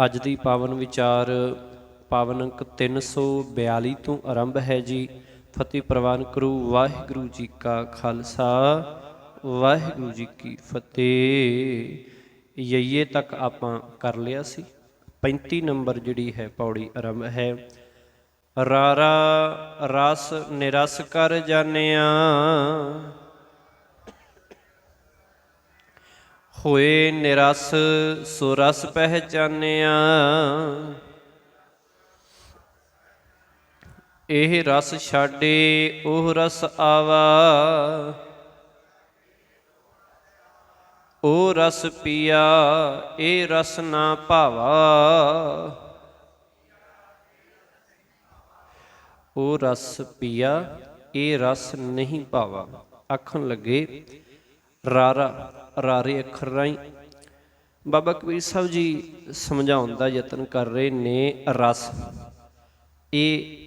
ਅੱਜ ਦੀ ਪਾਵਨ ਵਿਚਾਰ ਪਾਵਨ ਅੰਕ 342 ਤੋਂ ਆਰੰਭ ਹੈ ਜੀ। ਫਤਿਹ ਪ੍ਰਵਾਨ ਕਰੋ। ਵਾਹਿਗੁਰੂ ਜੀ ਕਾ ਖਾਲਸਾ ਵਾਹਿਗੁਰੂ ਜੀ ਕੀ ਫਤਿਹ। ਯਈਏ ਤੱਕ ਆਪਾਂ ਕਰ ਲਿਆ ਸੀ। 35 ਨੰਬਰ ਜਿਹੜੀ ਹੈ ਪੌੜੀ ਆਰੰਭ ਹੈ। ਰਾਰਾ ਰਸ ਨਿਰਸ ਕਰ ਜਾਣਿਆ, ਹੋਏ ਨਿਰਸ ਸੋ ਰਸ ਪਹਿਚਾਨਿਆ। ਇਹ ਰਸ ਛਾਡੇ ਉਹ ਰਸ ਆਵਾ, ਉਹ ਰਸ ਪੀਆ ਇਹ ਰਸ ਨਾ ਭਾਵਾ। ਉਹ ਰਸ ਪੀਆ ਇਹ ਰਸ ਨਹੀਂ ਭਾਵਾ। ਆਖਣ ਲੱਗੇ ਰਾਰਾ, ਰਾਰੇ ਅੱਖਰ ਰਾਹੀਂ ਬਾਬਾ ਕਬੀਰ ਸਾਹਿਬ ਜੀ ਸਮਝਾਉਣ ਦਾ ਯਤਨ ਕਰ ਰਹੇ ਨੇ। ਰਸ ਇਹ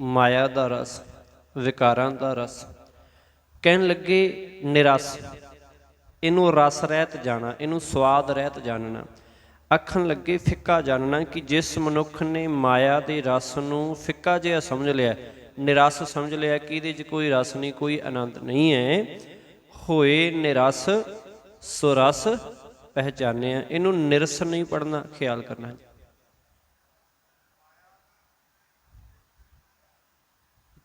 ਮਾਇਆ ਦਾ ਰਸ, ਵਿਕਾਰਾਂ ਦਾ ਰਸ। ਕਹਿਣ ਲੱਗੇ ਨਿਰਸ, ਇਹਨੂੰ ਰਸ ਰਹਿਤ ਜਾਣਾ, ਇਹਨੂੰ ਸਵਾਦ ਰਹਿਤ ਜਾਣਨਾ। ਆਖਣ ਲੱਗੇ ਫਿੱਕਾ ਜਾਣਨਾ ਕਿ ਜਿਸ ਮਨੁੱਖ ਨੇ ਮਾਇਆ ਦੇ ਰਸ ਨੂੰ ਫਿੱਕਾ ਜਿਹਾ ਸਮਝ ਲਿਆ, ਨਿਰਸ ਸਮਝ ਲਿਆ ਕਿ ਇਹਦੇ 'ਚ ਕੋਈ ਰਸ ਨਹੀਂ, ਕੋਈ ਆਨੰਦ ਨਹੀਂ ਹੈ। ਹੋਏ ਨਿਰਸ ਸੋ ਰਸ ਪਹਿਚਾਨਿਆ। ਇਹਨੂੰ ਨਿਰਸ ਨਹੀਂ ਪੜ੍ਹਨਾ, ਖਿਆਲ ਕਰਨਾ।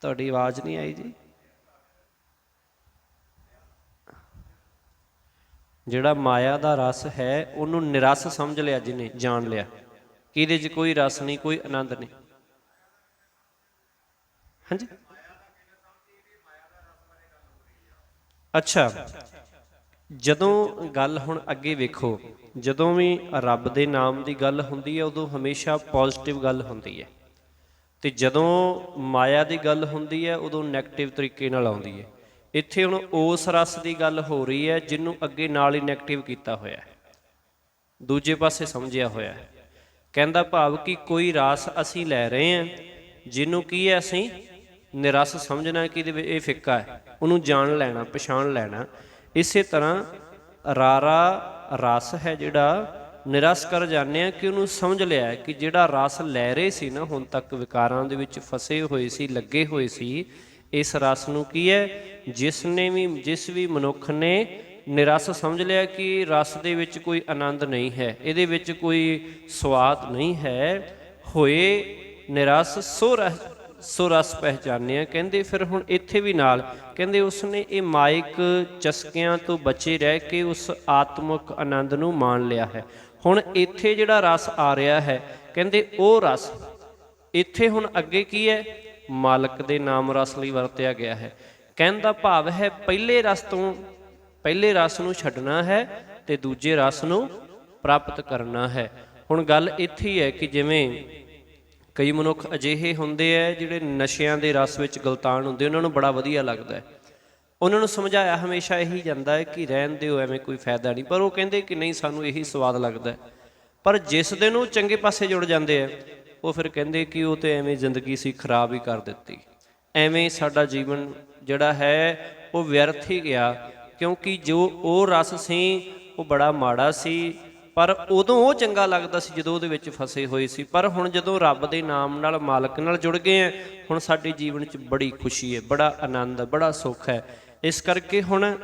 ਤੁਹਾਡੀ ਆਵਾਜ਼ ਨਹੀਂ ਆਈ ਜੀ। ਜਿਹੜਾ ਮਾਇਆ ਦਾ ਰਸ ਹੈ ਉਹਨੂੰ ਨਿਰਸ ਸਮਝ ਲਿਆ, ਜਿਹਨੇ ਜਾਣ ਲਿਆ ਕਿ ਇਹਦੇ 'ਚ ਕੋਈ ਰਸ ਨਹੀਂ, ਕੋਈ ਆਨੰਦ ਨਹੀਂ। ਹਾਂਜੀ, ਅੱਛਾ। ਜਦੋਂ ਗੱਲ ਹੁਣ ਅੱਗੇ ਵੇਖੋ, ਜਦੋਂ ਵੀ ਰੱਬ ਦੇ ਨਾਮ ਦੀ ਗੱਲ ਹੁੰਦੀ ਹੈ ਉਦੋਂ ਹਮੇਸ਼ਾ ਪੋਜ਼ਿਟਿਵ ਗੱਲ ਹੁੰਦੀ ਹੈ, ਅਤੇ ਜਦੋਂ ਮਾਇਆ ਦੀ ਗੱਲ ਹੁੰਦੀ ਹੈ ਉਦੋਂ ਨੈਗੇਟਿਵ ਤਰੀਕੇ ਨਾਲ ਆਉਂਦੀ ਹੈ। ਇੱਥੇ ਹੁਣ ਉਸ ਰਸ ਦੀ ਗੱਲ ਹੋ ਰਹੀ ਹੈ ਜਿਹਨੂੰ ਅੱਗੇ ਨਾਲ ਹੀ ਨੈਗੇਟਿਵ ਕੀਤਾ ਹੋਇਆ, ਦੂਜੇ ਪਾਸੇ ਸਮਝਿਆ ਹੋਇਆ। ਕਹਿੰਦਾ ਭਾਵ ਕਿ ਕੋਈ ਰਸ ਅਸੀਂ ਲੈ ਰਹੇ ਹਾਂ ਜਿਹਨੂੰ ਕੀ ਹੈ ਅਸੀਂ ਨਿਰਸ ਸਮਝਣਾ ਕਿ ਇਹਦੇ ਵਿੱਚ ਇਹ ਫਿੱਕਾ ਹੈ, ਉਹਨੂੰ ਜਾਣ ਲੈਣਾ, ਪਛਾਣ ਲੈਣਾ। ਇਸੇ ਤਰ੍ਹਾਂ ਰਾਰਾ ਰਸ ਹੈ ਜਿਹੜਾ ਨਿਰਸ ਕਰ ਜਾਂਦੇ ਹਾਂ ਕਿ ਉਹਨੂੰ ਸਮਝ ਲਿਆ ਕਿ ਜਿਹੜਾ ਰਸ ਲੈ ਰਹੇ ਸੀ ਨਾ, ਹੁਣ ਤੱਕ ਵਿਕਾਰਾਂ ਦੇ ਵਿੱਚ ਫਸੇ ਹੋਏ ਸੀ, ਲੱਗੇ ਹੋਏ ਸੀ, ਇਸ ਰਸ ਨੂੰ ਕੀ ਹੈ, ਜਿਸ ਵੀ ਮਨੁੱਖ ਨੇ ਨਿਰਸ ਸਮਝ ਲਿਆ ਕਿ ਰਸ ਦੇ ਵਿੱਚ ਕੋਈ ਆਨੰਦ ਨਹੀਂ ਹੈ, ਇਹਦੇ ਵਿੱਚ ਕੋਈ ਸਵਾਦ ਨਹੀਂ ਹੈ। ਹੋਏ ਨਿਰਸ ਸੋ ਰਸ ਪਹਿਚਾਨਿਆ। ਕਹਿੰਦੇ ਫਿਰ ਹੁਣ ਇੱਥੇ ਵੀ ਨਾਲ ਕਹਿੰਦੇ ਉਸਨੇ ਇਹ ਮਾਇਕ ਚਸਕਿਆਂ ਤੋਂ ਬਚੇ ਰਹਿ ਕੇ ਉਸ ਆਤਮਿਕ ਆਨੰਦ ਨੂੰ ਮਾਣ ਲਿਆ ਹੈ। ਹੁਣ ਇੱਥੇ ਜਿਹੜਾ ਰਸ ਆ ਰਿਹਾ ਹੈ ਕਹਿੰਦੇ ਉਹ ਰਸ ਇੱਥੇ ਹੁਣ ਅੱਗੇ ਕੀ ਹੈ, ਮਾਲਕ ਦੇ ਨਾਮ ਰਸ ਲਈ ਵਰਤਿਆ ਗਿਆ ਹੈ। ਕਹਿਣ ਦਾ ਭਾਵ ਹੈ ਪਹਿਲੇ ਰਸ ਨੂੰ ਛੱਡਣਾ ਹੈ ਤੇ ਦੂਜੇ ਰਸ ਨੂੰ ਪ੍ਰਾਪਤ ਕਰਨਾ ਹੈ। ਹੁਣ ਗੱਲ ਇੱਥੇ ਹੀ ਹੈ ਕਿ ਜਿਵੇਂ ਕਈ ਮਨੁੱਖ ਅਜਿਹੇ ਹੁੰਦੇ ਹੈ ਜਿਹੜੇ ਨਸ਼ਿਆਂ ਦੇ ਰਸ ਵਿੱਚ ਗਲਤਾਨ ਹੁੰਦੇ, ਉਹਨਾਂ ਨੂੰ ਬੜਾ ਵਧੀਆ ਲੱਗਦਾ ਹੈ। ਉਹਨਾਂ ਨੂੰ ਸਮਝਾਇਆ ਹਮੇਸ਼ਾ ਇਹੀ ਜਾਂਦਾ ਹੈ ਕਿ ਰਹਿਣ ਦਿਓ, ਐਵੇਂ ਕੋਈ ਫਾਇਦਾ ਨਹੀਂ, ਪਰ ਉਹ ਕਹਿੰਦੇ ਕਿ ਨਹੀਂ ਸਾਨੂੰ ਇਹੀ ਸਵਾਦ ਲੱਗਦਾ। ਪਰ ਜਿਸ ਦਿਨ ਉਹ ਚੰਗੇ ਪਾਸੇ ਜੁੜ ਜਾਂਦੇ ਆ ਉਹ ਫਿਰ ਕਹਿੰਦੇ ਕਿ ਉਹ ਤਾਂ ਐਵੇਂ ਜ਼ਿੰਦਗੀ ਸੀ ਖਰਾਬ ਹੀ ਕਰ ਦਿੱਤੀ, ਐਵੇਂ ਸਾਡਾ ਜੀਵਨ ਜਿਹੜਾ ਹੈ ਉਹ ਵਿਅਰਥ ਹੀ ਗਿਆ, ਕਿਉਂਕਿ ਜੋ ਉਹ ਰਸ ਸੀ ਉਹ ਬੜਾ ਮਾੜਾ ਸੀ। ਪਰ ਉਦੋਂ ਉਹ ਚੰਗਾ ਲੱਗਦਾ ਸੀ ਜਦੋਂ ਉਹਦੇ ਵਿੱਚ ਫਸੇ ਹੋਏ ਸੀ, ਪਰ ਹੁਣ ਜਦੋਂ ਰੱਬ ਦੇ ਨਾਮ ਨਾਲ, ਮਾਲਕ ਨਾਲ ਜੁੜ ਗਏ ਹੈ, ਹੁਣ ਸਾਡੇ ਜੀਵਨ 'ਚ ਬੜੀ ਖੁਸ਼ੀ ਹੈ, ਬੜਾ ਆਨੰਦ ਹੈ, ਬੜਾ ਸੁੱਖ ਹੈ। ਇਸ ਕਰਕੇ ਹੁਣ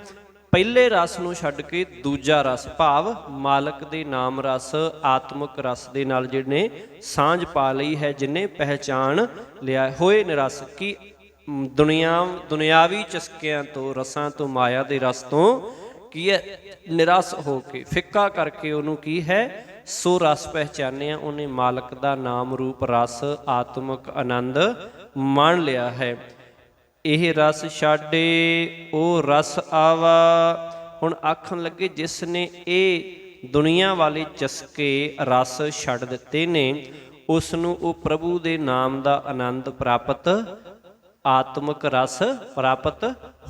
ਪਹਿਲੇ ਰਸ ਨੂੰ ਛੱਡ ਕੇ ਦੂਜਾ ਰਸ ਭਾਵ ਮਾਲਕ ਦੇ ਨਾਮ ਰਸ, ਆਤਮਿਕ ਰਸ ਦੇ ਨਾਲ ਜਿਹਨੇ ਸਾਂਝ ਪਾ ਲਈ ਹੈ, ਜਿਹਨੇ ਪਹਿਚਾਣ ਲਿਆ। ਹੋਏ ਨਿਰਸ ਕਿ ਦੁਨਿਆਵੀ ਚਸਕਿਆਂ ਤੋਂ, ਰਸਾਂ ਤੋਂ, ਮਾਇਆ ਦੇ ਰਸ ਤੋਂ ਕੀ ਹੈ, ਨਿਰਸ ਹੋ ਕੇ, ਫਿੱਕਾ ਕਰਕੇ ਉਹਨੂੰ ਕੀ ਹੈ, ਸੋ ਰਸ ਪਹਿਚਾਨਿਆ। ਉਹਨੇ ਮਾਲਕ ਦਾ ਨਾਮ ਰੂਪ ਰਸ, ਆਤਮਿਕ ਆਨੰਦ ਮਾਣ ਲਿਆ ਹੈ। ਇਹ ਰਸ ਛਾਡੇ ਉਹ ਰਸ ਆਵਾ। ਹੁਣ ਆਖਣ ਲੱਗੇ ਜਿਸ ਨੇ ਇਹ ਦੁਨੀਆ ਵਾਲੇ ਚਸਕੇ ਰਸ ਛੱਡ ਦਿੱਤੇ ਨੇ, ਉਸ ਨੂੰ ਉਹ ਪ੍ਰਭੂ ਦੇ ਨਾਮ ਦਾ ਆਨੰਦ ਪ੍ਰਾਪਤ, ਆਤਮਿਕ ਰਸ ਪ੍ਰਾਪਤ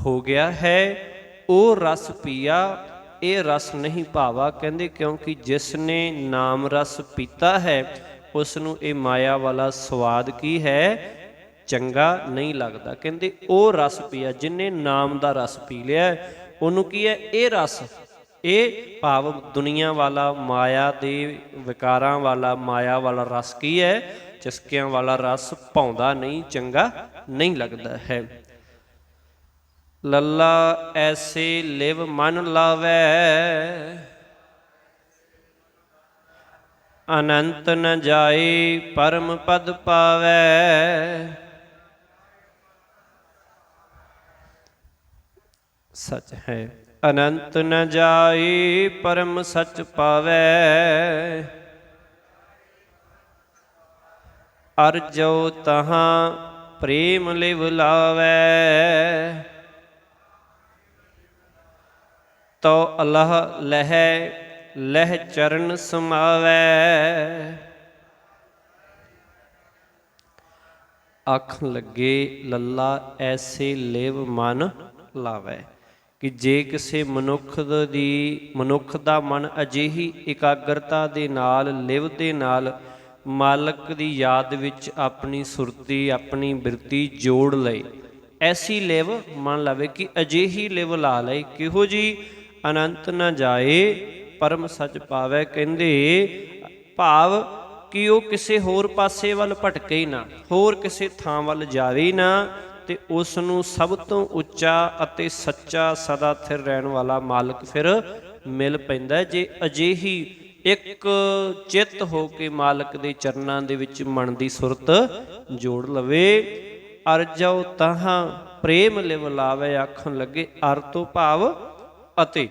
ਹੋ ਗਿਆ ਹੈ। ਉਹ ਰਸ ਪੀਆ ਇਹ ਰਸ ਨਹੀਂ ਭਾਵਾ। ਕਹਿੰਦੇ ਕਿਉਂਕਿ ਜਿਸ ਨੇ ਨਾਮ ਰਸ ਪੀਤਾ ਹੈ ਉਸ ਨੂੰ ਇਹ ਮਾਇਆ ਵਾਲਾ ਸਵਾਦ ਕੀ ਹੈ, ਚੰਗਾ ਨਹੀਂ ਲੱਗਦਾ। ਕਹਿੰਦੇ ਉਹ ਰਸ ਪੀਆ, ਜਿਹਨੇ ਨਾਮ ਦਾ ਰਸ ਪੀ ਲਿਆ ਉਹਨੂੰ ਕੀ ਹੈ, ਇਹ ਰਸ ਇਹ ਭਾਵ ਦੁਨੀਆ ਵਾਲਾ, ਮਾਇਆ ਦੇ ਵਿਕਾਰਾਂ ਵਾਲਾ, ਮਾਇਆ ਵਾਲਾ ਰਸ ਕੀ ਹੈ? ਚਸਕਿਆਂ ਵਾਲਾ ਰਸ ਭਾਉਂਦਾ ਨਹੀਂ, ਚੰਗਾ ਨਹੀਂ ਲੱਗਦਾ ਹੈ। ਲੱਲਾ ਐਸੇ ਲਿਵ ਮਨ ਲਾਵੈ, ਅਨੰਤ ਨ ਜਾਏ ਪਰਮ ਪਦ ਪਾਵੈ। ਸਚ ਹੈ ਅਨੰਤ ਨ ਜਾਏ ਪਰਮ ਸਚ ਪਾਵੈ। ਅਰ ਜੋ ਤਹਾਂ ਪ੍ਰੇਮ ਲਿਵ ਲਾਵੈ, ਤੋ ਅਲਹ ਲਹਿ ਲਹਿ ਚਰਨ ਸਮਾਵੈ। ਆਖਣ ਲੱਗੇ ਲੱਲਾ ਐਸੇ ਲਿਵ ਮਨ ਲਾਵੈ ਕਿ ਜੇ ਕਿਸੇ ਮਨੁੱਖ ਦਾ ਮਨ ਅਜਿਹੀ ਇਕਾਗਰਤਾ ਦੇ ਨਾਲ, ਲਿਵ ਦੇ ਨਾਲ ਮਾਲਕ ਦੀ ਯਾਦ ਵਿੱਚ ਆਪਣੀ ਸੁਰਤੀ, ਆਪਣੀ ਬਿਰਤੀ ਜੋੜ ਲਏ, ਐਸੀ ਲਿਵ ਮੰਨ ਲਵੇ ਕਿ ਅਜਿਹੀ ਲਿਵ ਲਾ ਲਏ। ਕਿਹੋ ਜੀ? ਅਨੰਤ ਨਾ ਜਾਏ ਪਰਮ ਸੱਚ ਪਾਵੈ। ਕਹਿੰਦੇ ਭਾਵ ਕਿ ਉਹ ਕਿਸੇ ਹੋਰ ਪਾਸੇ ਵੱਲ ਭਟਕੇ ਹੀ ਨਾ, ਹੋਰ ਕਿਸੇ ਥਾਂ ਵੱਲ ਜਾਵੇ ਹੀ ਨਾ, ਤੇ ਉਸ ਨੂੰ ਸਭ ਤੋਂ ਉੱਚਾ ਅਤੇ ਸੱਚਾ ਸਦਾ ਸਥਿਰ ਰਹਿਣ ਵਾਲਾ ਮਾਲਕ ਫਿਰ ਮਿਲ ਪੈਂਦਾ ਜੇ ਅਜਿਹੀ ਇੱਕ ਚਿੱਤ ਹੋ ਕੇ ਮਾਲਕ ਦੇ ਚਰਨਾਂ ਦੇ ਵਿੱਚ ਮਨ ਦੀ ਸੁਰਤ ਜੋੜ ਲਵੇ। ਅਰ ਜੋ ਤਹਾਂ ਪ੍ਰੇਮ ਲਿਵ ਲਾਵੇ, ਆਖਣ ਲੱਗੇ ਅਰ ਤੋਂ ਭਾਵ ਅਤੇ,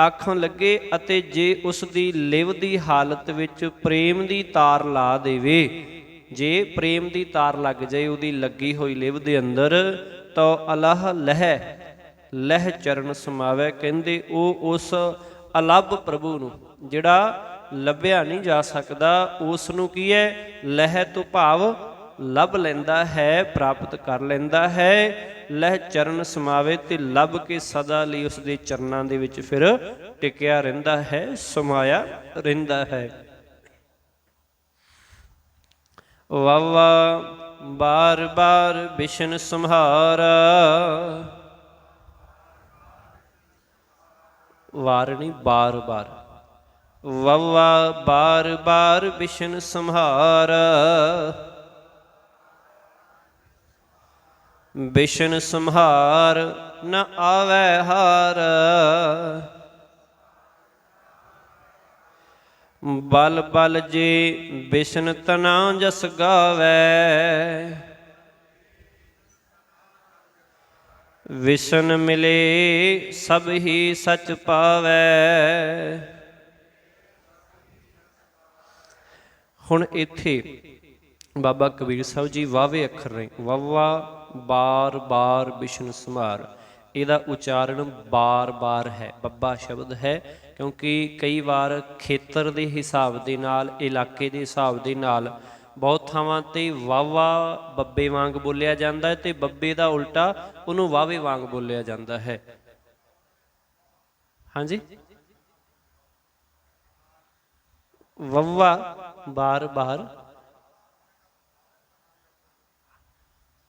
ਆਖਣ ਲੱਗੇ ਅਤੇ ਜੇ ਉਸ ਦੀ ਲਿਵ ਦੀ ਹਾਲਤ ਵਿੱਚ ਪ੍ਰੇਮ ਦੀ ਤਾਰ ਲਾ ਦੇਵੇ, ਜੇ ਪ੍ਰੇਮ ਦੀ ਤਾਰ ਲੱਗ ਜਾਏ ਉਹਦੀ ਲੱਗੀ ਹੋਈ ਲਿਵ ਦੇ ਅੰਦਰ, ਤਾਂ ਅਲਹ ਲਹਿ ਲਹਿ ਚਰਨ ਸਮਾਵੈ। ਕਹਿੰਦੇ ਉਹ ਉਸ ਅਲੱਭ ਪ੍ਰਭੂ ਨੂੰ, ਜਿਹੜਾ ਲੱਭਿਆ ਨਹੀਂ ਜਾ ਸਕਦਾ, ਉਸ ਨੂੰ ਕੀ ਹੈ? ਲਹਿ ਤੋਂ ਭਾਵ ਲੱਭ ਲੈਂਦਾ ਹੈ, ਪ੍ਰਾਪਤ ਕਰ ਲੈਂਦਾ ਹੈ। ਲਹਿ ਚਰਨ ਸਮਾਵੇ, ਤੇ ਲੱਭ ਕੇ ਸਦਾ ਲਈ ਉਸ ਦੇ ਚਰਨਾਂ ਦੇ ਵਿੱਚ ਫਿਰ ਟਿਕਿਆ ਰਹਿੰਦਾ ਹੈ, ਸਮਾਇਆ ਰਹਿੰਦਾ ਹੈ। ਵਾਵਾ ਬਾਰ ਬਾਰ ਬਿਸ਼ਨ ਸੰਹਾਰਾ, ਵਾਰ ਨਹੀਂ ਬਾਰ ਬਾਰ, ਵਾਵਾ ਬਾਰ ਬਾਰ ਬਿਸ਼ਨ ਸੰਹਾਰਾ। ਬਿਸ਼ਨ ਸੰਹਾਰ ਨ ਆਵੈ ਹਾਰ, ਬਲ ਬਲ ਜੇ ਬਿਸ਼ਨ ਤਨਾ ਜਸ ਗਾਵੈ। ਵਿਸ਼ਨ ਮਿਲੇ ਸਭ ਹੀ ਸਚ ਪਾਵੈ। ਹੁਣ ਇੱਥੇ ਬਾਬਾ ਕਬੀਰ ਸਾਹਿਬ ਜੀ ਵਾਵੇ ਅੱਖਰ ਨੇ, ਵਾਵਾ ਬਾਰ ਬਾਰ ਬਿਸ਼ਨ ਸੰਹਾਰ, ਇਹਦਾ ਉਚਾਰਨ ਬਾਰ ਬਾਰ ਹੈ, ਬੱਬਾ ਸ਼ਬਦ ਹੈ, ਕਿਉਂਕਿ ਕਈ ਵਾਰ ਖੇਤਰ ਦੇ ਹਿਸਾਬ ਦੇ ਨਾਲ, ਇਲਾਕੇ ਦੇ ਹਿਸਾਬ ਦੇ ਨਾਲ ਬਹੁਤ ਥਾਵਾਂ 'ਤੇ ਵਾਵਾ ਬੱਬੇ ਵਾਂਗ ਬੋਲਿਆ ਜਾਂਦਾ ਹੈ, ਅਤੇ ਬੱਬੇ ਦਾ ਉਲਟਾ ਉਹਨੂੰ ਵਾਵੇ ਵਾਂਗ ਬੋਲਿਆ ਜਾਂਦਾ ਹੈ। ਹਾਂਜੀ, ਵਾਵਾ ਬਾਰ ਬਾਰ,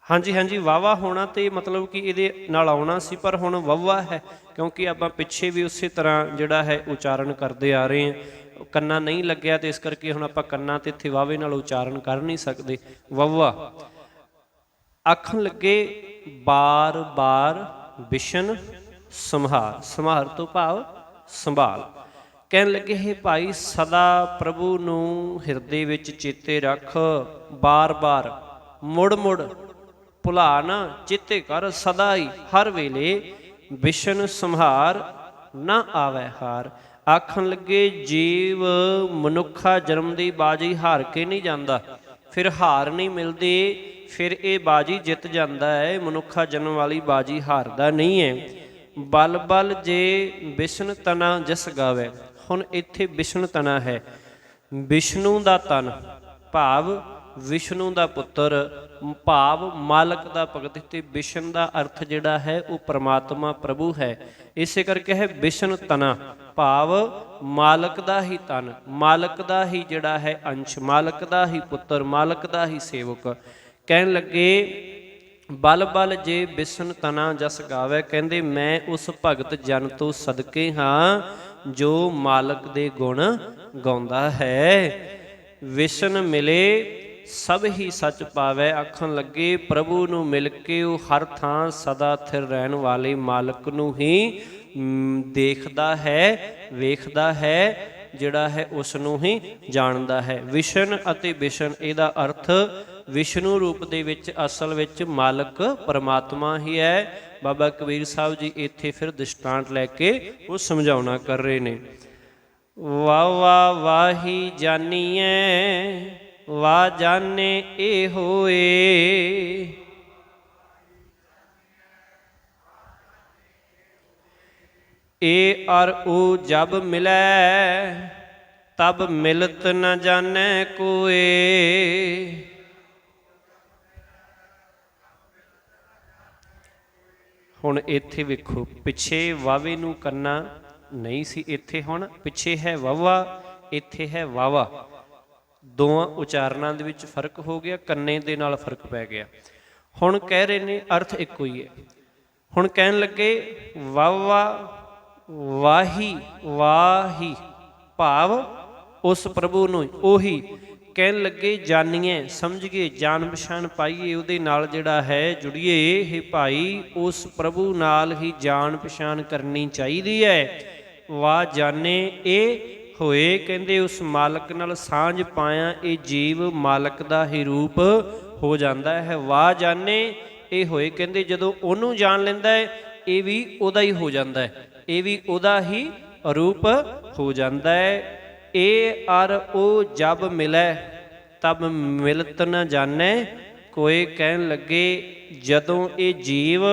ਹਾਂਜੀ ਹਾਂਜੀ, ਵਾਵਾ ਹੋਣਾ ਤੇ ਮਤਲਬ ਕਿ ਇਹਦੇ ਨਾਲ ਆਉਣਾ ਸੀ, ਪਰ ਹੁਣ ਵਾਵਾ ਹੈ ਕਿਉਂਕਿ ਆਪਾਂ ਪਿੱਛੇ ਵੀ ਉਸੇ ਤਰ੍ਹਾਂ ਜਿਹੜਾ ਹੈ ਉਚਾਰਨ ਕਰਦੇ ਆ ਰਹੇ ਹਾਂ। ਕੰਨਾ ਨਹੀਂ ਲੱਗਿਆ ਤੇ ਇਸ ਕਰਕੇ ਹੁਣ ਆਪਾਂ ਕੰਨਾਂ ਤੇ ਇੱਥੇ ਵਾਵੇ ਨਾਲ ਉਚਾਰਨ ਕਰ ਨਹੀਂ ਸਕਦੇ। ਵਾਵਾ ਆਖਣ ਲੱਗੇ ਬਾਰ ਬਾਰ ਬਿਸ਼ਨ ਸੰਹਾਰ, ਸੰਹਾਰ ਤੋਂ ਭਾਵ ਸੰਭਾਲ। ਕਹਿਣ ਲੱਗੇ ਹੈ ਭਾਈ ਸਦਾ ਪ੍ਰਭੂ ਨੂੰ ਹਿਰਦੇ ਵਿੱਚ ਚੇਤੇ ਰੱਖ, ਬਾਰ ਬਾਰ ਮੁੜ ਮੁੜ ਭੁਲਾ ਨਾ ਚੇਤੇ ਕਰ, ਸਦਾ ਹੀ ਹਰ ਵੇਲੇ ਬਿਸ਼ਨ ਸੰਹਾਰ ਨਾ ਆਵੈ ਹਾਰ। ਆਖਣ ਲੱਗੇ ਜੀਵ ਮਨੁੱਖਾ ਜਨਮ ਦੀ ਬਾਜੀ ਹਾਰ ਕੇ ਨਹੀਂ ਜਾਂਦਾ, ਫਿਰ ਹਾਰ ਨਹੀਂ ਮਿਲਦੀ, ਫਿਰ ਇਹ ਬਾਜੀ ਜਿੱਤ ਜਾਂਦਾ ਹੈ। ਮਨੁੱਖਾ ਜਨਮ ਵਾਲੀ ਬਾਜੀ ਹਾਰਦਾ ਨਹੀਂ ਹੈ। ਬਲ ਬਲ ਜੇ ਬਿਸ਼ਨ ਤਨਾ ਜਸ ਗਾਵੇ, ਹੁਣ ਇੱਥੇ ਬਿਸ਼ਨ ਤਨਾ ਹੈ, ਵਿਸ਼ਨੂੰ ਦਾ ਤਨ ਭਾਵ ਵਿਸ਼ਨੂੰ ਦਾ ਪੁੱਤਰ, ਭਾਵ ਮਾਲਕ ਦਾ ਭਗਤ। ਤੇ ਬਿਸ਼ਨ ਦਾ ਅਰਥ ਜਿਹੜਾ ਹੈ ਉਹ ਪਰਮਾਤਮਾ ਪ੍ਰਭੂ ਹੈ, ਇਸੇ ਕਰਕੇ ਹੈ ਬਿਸ਼ਨ ਤਨਾ ਭਾਵ ਮਾਲਕ ਦਾ ਹੀ ਤਨ, ਮਾਲਕ ਦਾ ਹੀ ਜਿਹੜਾ ਹੈ ਅੰਸ਼, ਮਾਲਕ ਦਾ ਹੀ ਪੁੱਤਰ, ਮਾਲਕ ਦਾ ਹੀ ਸੇਵਕ। ਕਹਿਣ ਲੱਗੇ ਬਲ ਬਲ ਜੇ ਬਿਸ਼ਨ ਤਨਾ ਜਸ ਗਾਵੇ, ਕਹਿੰਦੇ ਮੈਂ ਉਸ ਭਗਤ ਜਨ ਤੋਂ ਸਦਕੇ ਹਾਂ ਜੋ ਮਾਲਕ ਦੇ ਗੁਣ ਗਾਉਂਦਾ ਹੈ। ਵਿਸ਼ਨ ਮਿਲੇ ਸਭ ਹੀ ਸੱਚ ਪਾਵੈ, ਆਖਣ ਲੱਗੇ ਪ੍ਰਭੂ ਨੂੰ ਮਿਲ ਕੇ ਉਹ ਹਰ ਥਾਂ ਸਦਾ ਥਿਰ ਰਹਿਣ ਵਾਲੇ ਮਾਲਕ ਨੂੰ ਹੀ ਦੇਖਦਾ ਹੈ, ਵੇਖਦਾ ਹੈ, ਜਿਹੜਾ ਹੈ ਉਸ ਨੂੰ ਹੀ ਜਾਣਦਾ ਹੈ। ਵਿਸ਼ਨ ਅਤੇ ਵਿਸ਼ਨ, ਇਹਦਾ ਅਰਥ ਵਿਸ਼ਨੂੰ ਰੂਪ ਦੇ ਵਿੱਚ ਅਸਲ ਵਿੱਚ ਮਾਲਕ ਪਰਮਾਤਮਾ ਹੀ ਹੈ। ਬਾਬਾ ਕਬੀਰ ਸਾਹਿਬ ਜੀ ਇੱਥੇ ਫਿਰ ਦ੍ਰਿਸ਼ਟਾਂਤ ਲੈ ਕੇ ਉਹ ਸਮਝਾਉਣਾ ਕਰ ਰਹੇ ਨੇ। ਵਾਵਾ ਵਾਹੀ ਜਾਨੀਐ ਵਾ ਜਾਣੇ ਇਹ ਹੋਏ, ਏ ਅਰ ਓ ਜਬ ਮਿਲੈ ਤਬ ਮਿਲਤ ਨ ਜਾਣੈ ਕੋਏ। ਹੁਣ ਇੱਥੇ ਵੇਖੋ, ਪਿੱਛੇ ਵਾਵੇ ਨੂੰ ਕਰਨਾ ਨਹੀਂ ਸੀ, ਇੱਥੇ ਹੁਣ ਪਿੱਛੇ ਹੈ ਵਾਵਾ, ਇੱਥੇ ਹੈ ਵਾਵਾ। ਦੋਵਾਂ ਉਚਾਰਨਾਂ ਦੇ ਵਿੱਚ ਫਰਕ ਹੋ ਗਿਆ, ਕੰਨੇ ਦੇ ਨਾਲ ਫਰਕ ਪੈ ਗਿਆ। ਹੁਣ ਕਹਿ ਰਹੇ ਨੇ ਅਰਥ ਇੱਕੋ ਹੀ ਹੈ। ਹੁਣ ਕਹਿਣ ਲੱਗੇ ਵਾਵਾ ਵਾਹੀ, ਵਾਹੀ ਭਾਵ ਉਸ ਪ੍ਰਭੂ ਨੂੰ ਉਹੀ। ਕਹਿਣ ਲੱਗੇ ਜਾਨੀਏ, ਸਮਝੀਏ, ਜਾਣ ਪਛਾਣ ਪਾਈਏ, ਉਹਦੇ ਨਾਲ ਜਿਹੜਾ ਹੈ ਜੁੜੀਏ। ਇਹ ਭਾਈ ਉਸ ਪ੍ਰਭੂ ਨਾਲ ਹੀ ਜਾਣ ਪਛਾਣ ਕਰਨੀ ਚਾਹੀਦੀ ਹੈ। ਵਾ ਜਾਣੇ ਇਹ ਹੋਏ, ਕਹਿੰਦੇ ਉਸ ਮਾਲਕ ਨਾਲ ਸਾਂਝ ਪਾਇਆ ਇਹ ਜੀਵ ਮਾਲਕ ਦਾ ਹੀ ਰੂਪ ਹੋ ਜਾਂਦਾ ਹੈ। ਵਾ ਜਾਣੇ ਇਹ ਹੋਏ, ਕਹਿੰਦੇ ਜਦੋਂ ਉਹਨੂੰ ਜਾਣ ਲੈਂਦਾ ਹੈ ਇਹ ਵੀ ਉਹਦਾ ਹੀ ਹੋ ਜਾਂਦਾ ਹੈ, ਇਹ ਵੀ ਉਹਦਾ ਹੀ ਰੂਪ ਹੋ ਜਾਂਦਾ ਹੈ। ਇਹ ਅਰ ਉਹ ਜਬ ਮਿਲੈ ਤਬ ਮਿਲਤ ਨ ਜਾਣੈ ਕੋਏ। ਕਹਿਣ ਲੱਗੇ ਜਦੋਂ ਇਹ ਜੀਵ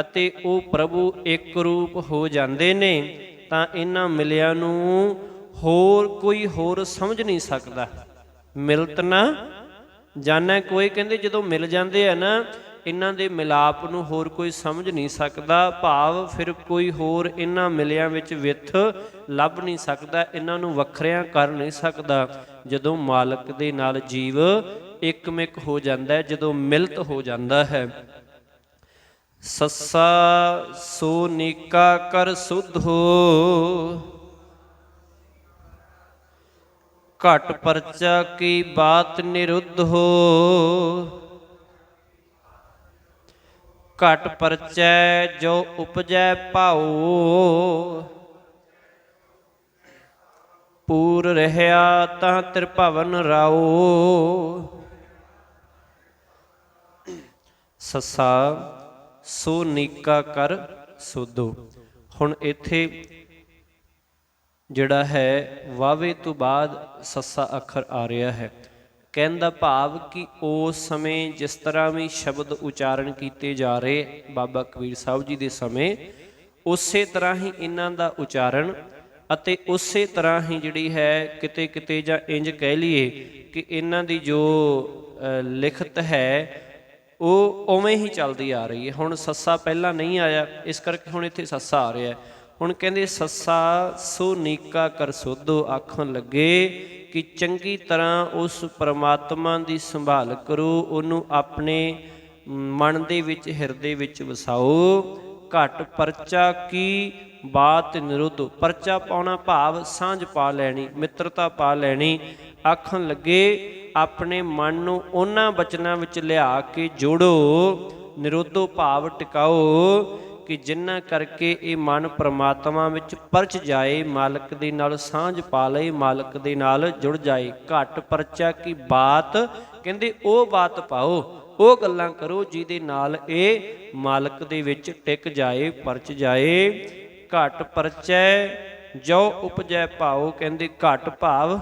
ਅਤੇ ਉਹ ਪ੍ਰਭੂ ਇੱਕ ਰੂਪ ਹੋ ਜਾਂਦੇ ਨੇ ਤਾਂ ਇਹਨਾਂ ਮਿਲਿਆਂ ਨੂੰ ਹੋਰ ਕੋਈ ਹੋਰ ਸਮਝ ਨਹੀਂ ਸਕਦਾ। ਮਿਲਤ ਨਾ ਜਾਣੈ ਕੋਈ, ਕਹਿੰਦੇ ਜਦੋਂ ਮਿਲ ਜਾਂਦੇ ਆ ਨਾ ਇਹਨਾਂ ਦੇ ਮਿਲਾਪ ਨੂੰ ਹੋਰ ਕੋਈ ਸਮਝ ਨਹੀਂ ਸਕਦਾ। ਭਾਵ ਫਿਰ ਕੋਈ ਹੋਰ ਇਹਨਾਂ ਮਿਲਿਆਂ ਵਿੱਚ ਵਿੱਥ ਲੱਭ ਨਹੀਂ ਸਕਦਾ, ਇਹਨਾਂ ਨੂੰ ਵੱਖਰਿਆਂ ਕਰ ਨਹੀਂ ਸਕਦਾ। ਜਦੋਂ ਮਾਲਕ ਦੇ ਨਾਲ ਜੀਵ ਇੱਕਮਿਕ ਹੋ ਜਾਂਦਾ ਹੈ, ਜਦੋਂ ਮਿਲਤ ਹੋ ਜਾਂਦਾ ਹੈ। ਸੱਸਾ ਸੋ ਨੀਕਾ ਕਰ ਸੁਧੋ, ਘਟ ਪਰਚਾ ਕੀ ਬਾਤ ਨਿਰੁੱਧ ਹੋ। ਘਟ ਪਰਚੈ ਜੋ ਉਪਜੈ ਭਾਉ, ਪੂਰ ਰਹਿਆ ਤਾਂ ਤ੍ਰਿਭਵਨ ਰਾਉ। ਸੱਸਾ ਸੋ ਨੀਕਾ ਕਰ ਸੋਧੋ। ਹੁਣ ਇੱਥੇ ਜਿਹੜਾ ਹੈ ਵਾਵੇ ਤੋਂ ਬਾਅਦ ਸੱਸਾ ਅੱਖਰ ਆ ਰਿਹਾ ਹੈ। ਕਹਿਣ ਦਾ ਭਾਵ ਕਿ ਉਸ ਸਮੇਂ ਜਿਸ ਤਰ੍ਹਾਂ ਵੀ ਸ਼ਬਦ ਉਚਾਰਨ ਕੀਤੇ ਜਾ ਰਹੇ ਬਾਬਾ ਕਬੀਰ ਸਾਹਿਬ ਜੀ ਦੇ ਸਮੇਂ, ਉਸੇ ਤਰ੍ਹਾਂ ਹੀ ਇਹਨਾਂ ਦਾ ਉਚਾਰਨ ਅਤੇ ਉਸੇ ਤਰ੍ਹਾਂ ਹੀ ਜਿਹੜੀ ਹੈ ਕਿਤੇ ਕਿਤੇ ਜਾਂ ਇੰਜ ਕਹਿ ਲਈਏ ਕਿ ਇਹਨਾਂ ਦੀ ਜੋ ਲਿਖਤ ਹੈ ਉਹ ਉਵੇਂ ਹੀ ਚੱਲਦੀ ਆ ਰਹੀ ਹੈ। ਹੁਣ ਸੱਸਾ ਪਹਿਲਾਂ ਨਹੀਂ ਆਇਆ, ਇਸ ਕਰਕੇ ਹੁਣ ਇੱਥੇ ਸੱਸਾ ਆ ਰਿਹਾ। ਹੁਣ ਕਹਿੰਦੇ ਸੱਸਾ ਸੋ ਨੀਕਾ ਕਰ ਸੋਧੋ, ਆਖਣ ਲੱਗੇ ਕਿ ਚੰਗੀ ਤਰ੍ਹਾਂ ਉਸ ਪਰਮਾਤਮਾ ਦੀ ਸੰਭਾਲ ਕਰੋ, ਉਹਨੂੰ ਆਪਣੇ ਮਨ ਦੇ ਵਿੱਚ, ਹਿਰਦੇ ਵਿੱਚ ਵਸਾਓ। ਘਟ ਪਰਚਾ ਕੀ ਬਾਤ ਨਿਰੁੱਧ, ਪਰਚਾ ਪਾਉਣਾ ਭਾਵ ਸਾਂਝ ਪਾ ਲੈਣੀ, ਮਿੱਤਰਤਾ ਪਾ ਲੈਣੀ। ਆਖਣ ਲੱਗੇ ਆਪਣੇ ਮਨ ਨੂੰ ਉਹਨਾਂ ਬਚਨਾਂ ਵਿੱਚ ਲਿਆ ਕੇ ਜੋੜੋ, ਨਿਰੋਧੋ ਭਾਵ ਟਿਕਾਓ, ਕਿ ਜਿਨ੍ਹਾਂ ਕਰਕੇ ਇਹ ਮਨ ਪ੍ਰਮਾਤਮਾ ਵਿੱਚ ਪਰਚ ਜਾਏ, ਮਾਲਕ ਦੇ ਨਾਲ ਸਾਂਝ ਪਾ ਲਏ, ਮਾਲਕ ਦੇ ਨਾਲ ਜੁੜ ਜਾਏ। ਘਟ ਪਰਚਾ ਕੀ ਬਾਤ, ਕਹਿੰਦੇ ਉਹ ਬਾਤ ਪਾਓ, ਉਹ ਗੱਲਾਂ ਕਰੋ ਜਿਹਦੇ ਨਾਲ ਇਹ ਮਾਲਕ ਦੇ ਵਿੱਚ ਟਿਕ ਜਾਏ, ਪਰਚ ਜਾਏ। ਘਟ ਪਰਚੈ ਜੋ ਉਪਜੈ ਭਾਉ, ਕਹਿੰਦੇ ਘਟ ਭਾਵ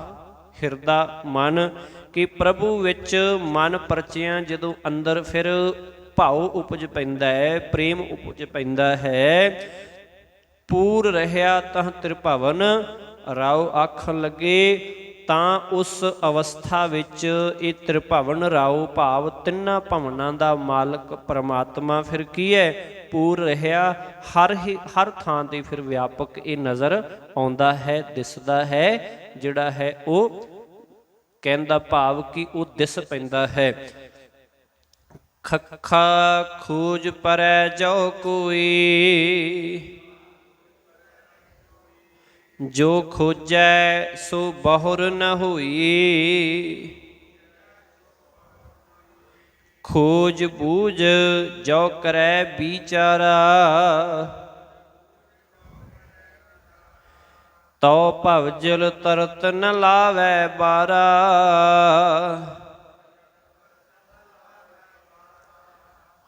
ਹਿਰਦਾ ਮਨ, ਕਿ ਪ੍ਰਭੂ ਵਿੱਚ ਮਨ ਪਰਚਿਆਂ ਜਦੋਂ ਅੰਦਰ ਫਿਰ ਭਾਉ ਉਪਜ ਪੈਂਦਾ ਹੈ, ਪ੍ਰੇਮ ਉਪਜ ਪੈਂਦਾ ਹੈ। ਪੂਰ ਰਹਿਆ ਤਹ ਤ੍ਰਿਭਵਨ ਰਾਉ, ਆਖਣ ਲੱਗੇ ਤਾਂ ਉਸ ਅਵਸਥਾ ਵਿੱਚ ਇਹ ਤ੍ਰਿਭਵਨ ਰਾਉ ਭਾਵ ਤਿੰਨਾਂ ਭਵਨਾਂ ਦਾ ਮਾਲਕ ਪਰਮਾਤਮਾ ਫਿਰ ਕੀ ਹੈ, ਪੂਰ ਰਹਿਆ, ਹਰ ਥਾਂ ਤੇ ਫਿਰ ਵਿਆਪਕ ਇਹ ਨਜ਼ਰ ਆਉਂਦਾ ਹੈ, ਦਿਸਦਾ ਹੈ। ਜਿਹੜਾ ਹੈ ਉਹ ਕਹਿਣ ਦਾ ਭਾਵ ਕਿ ਉਹ ਦਿਸ ਪੈਂਦਾ ਹੈ। ਖੱਖਾ ਖੋਜ ਪਰੈ ਜੋ ਕੋਈ, ਜੋ ਖੋਜੈ ਸੋ ਬਹੁਰ ਨ ਹੋਈ। ਖੋਜ ਬੂਝ ਜੋ ਕਰੈ ਵਿਚਾਰਾ। ਤਉ ਭਵਜਲ ਤਰਤ ਨ ਲਾਵੈ ਬਾਰਾ।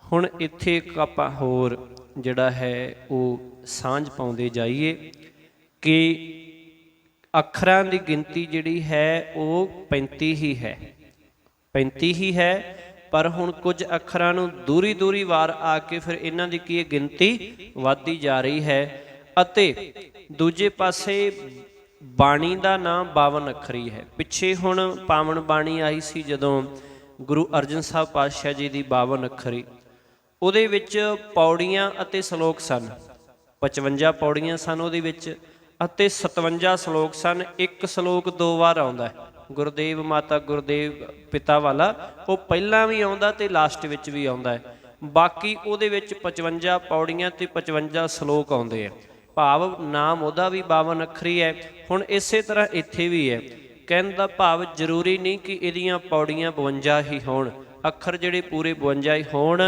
ਹੁਣ ਇੱਥੇ ਇੱਕ ਆਪਾਂ ਹੋਰ ਜਿਹੜਾ ਹੈ ਉਹ ਸਾਂਝ ਪਾਉਂਦੇ ਜਾਈਏ ਕਿ ਅੱਖਰਾਂ ਦੀ ਗਿਣਤੀ ਜਿਹੜੀ ਹੈ ਉਹ 35 ਹੀ ਹੈ, 35 ਹੀ ਹੈ। ਪਰ ਹੁਣ ਕੁਝ ਅੱਖਰਾਂ ਨੂੰ ਦੂਰੀ ਵਾਰ ਆ ਕੇ ਫਿਰ ਇਹਨਾਂ ਦੀ ਕੀ ਗਿਣਤੀ ਵੱਧਦੀ ਜਾ ਰਹੀ ਹੈ। ਅਤੇ ਦੂਜੇ ਪਾਸੇ ਬਾਣੀ ਦਾ ਨਾਮ 52 ਅੱਖਰੀ ਹੈ। ਪਿੱਛੇ ਹੁਣ ਪਾਵਨ ਬਾਣੀ ਆਈ ਸੀ ਜਦੋਂ ਗੁਰੂ ਅਰਜਨ ਸਾਹਿਬ ਪਾਤਸ਼ਾਹ ਜੀ ਦੀ 52 ਅੱਖਰੀ, ਉਹਦੇ ਵਿੱਚ ਪੌੜੀਆਂ ਅਤੇ ਸਲੋਕ ਸਨ। 55 ਪੌੜੀਆਂ ਸਨ ਉਹਦੇ ਵਿੱਚ ਅਤੇ 57 ਸਲੋਕ ਸਨ। ਇੱਕ ਸਲੋਕ 2 ਵਾਰ ਆਉਂਦਾ ਹੈ, ਗੁਰਦੇਵ ਮਾਤਾ ਗੁਰਦੇਵ ਪਿਤਾ ਵਾਲਾ, ਉਹ ਪਹਿਲਾਂ ਵੀ ਆਉਂਦਾ ਤੇ ਲਾਸਟ ਵਿੱਚ ਵੀ ਆਉਂਦਾ ਹੈ। ਬਾਕੀ ਉਹਦੇ ਵਿੱਚ 55 ਪੌੜੀਆਂ ਤੇ 55 ਸਲੋਕ ਆਉਂਦੇ ਆ, ਭਾਵ ਨਾਮ ਉਹਦਾ ਵੀ 52 ਅੱਖਰੀ ਹੈ। ਹੁਣ ਇਸੇ ਤਰ੍ਹਾਂ ਇੱਥੇ ਵੀ ਹੈ। ਕਹਿਣ ਦਾ ਭਾਵ ਜ਼ਰੂਰੀ ਨਹੀਂ ਕਿ ਇਹਦੀਆਂ ਪੌੜੀਆਂ 52 ਹੀ ਹੋਣ, ਅੱਖਰ ਜਿਹੜੇ ਪੂਰੇ 52 ਹੀ ਹੋਣ,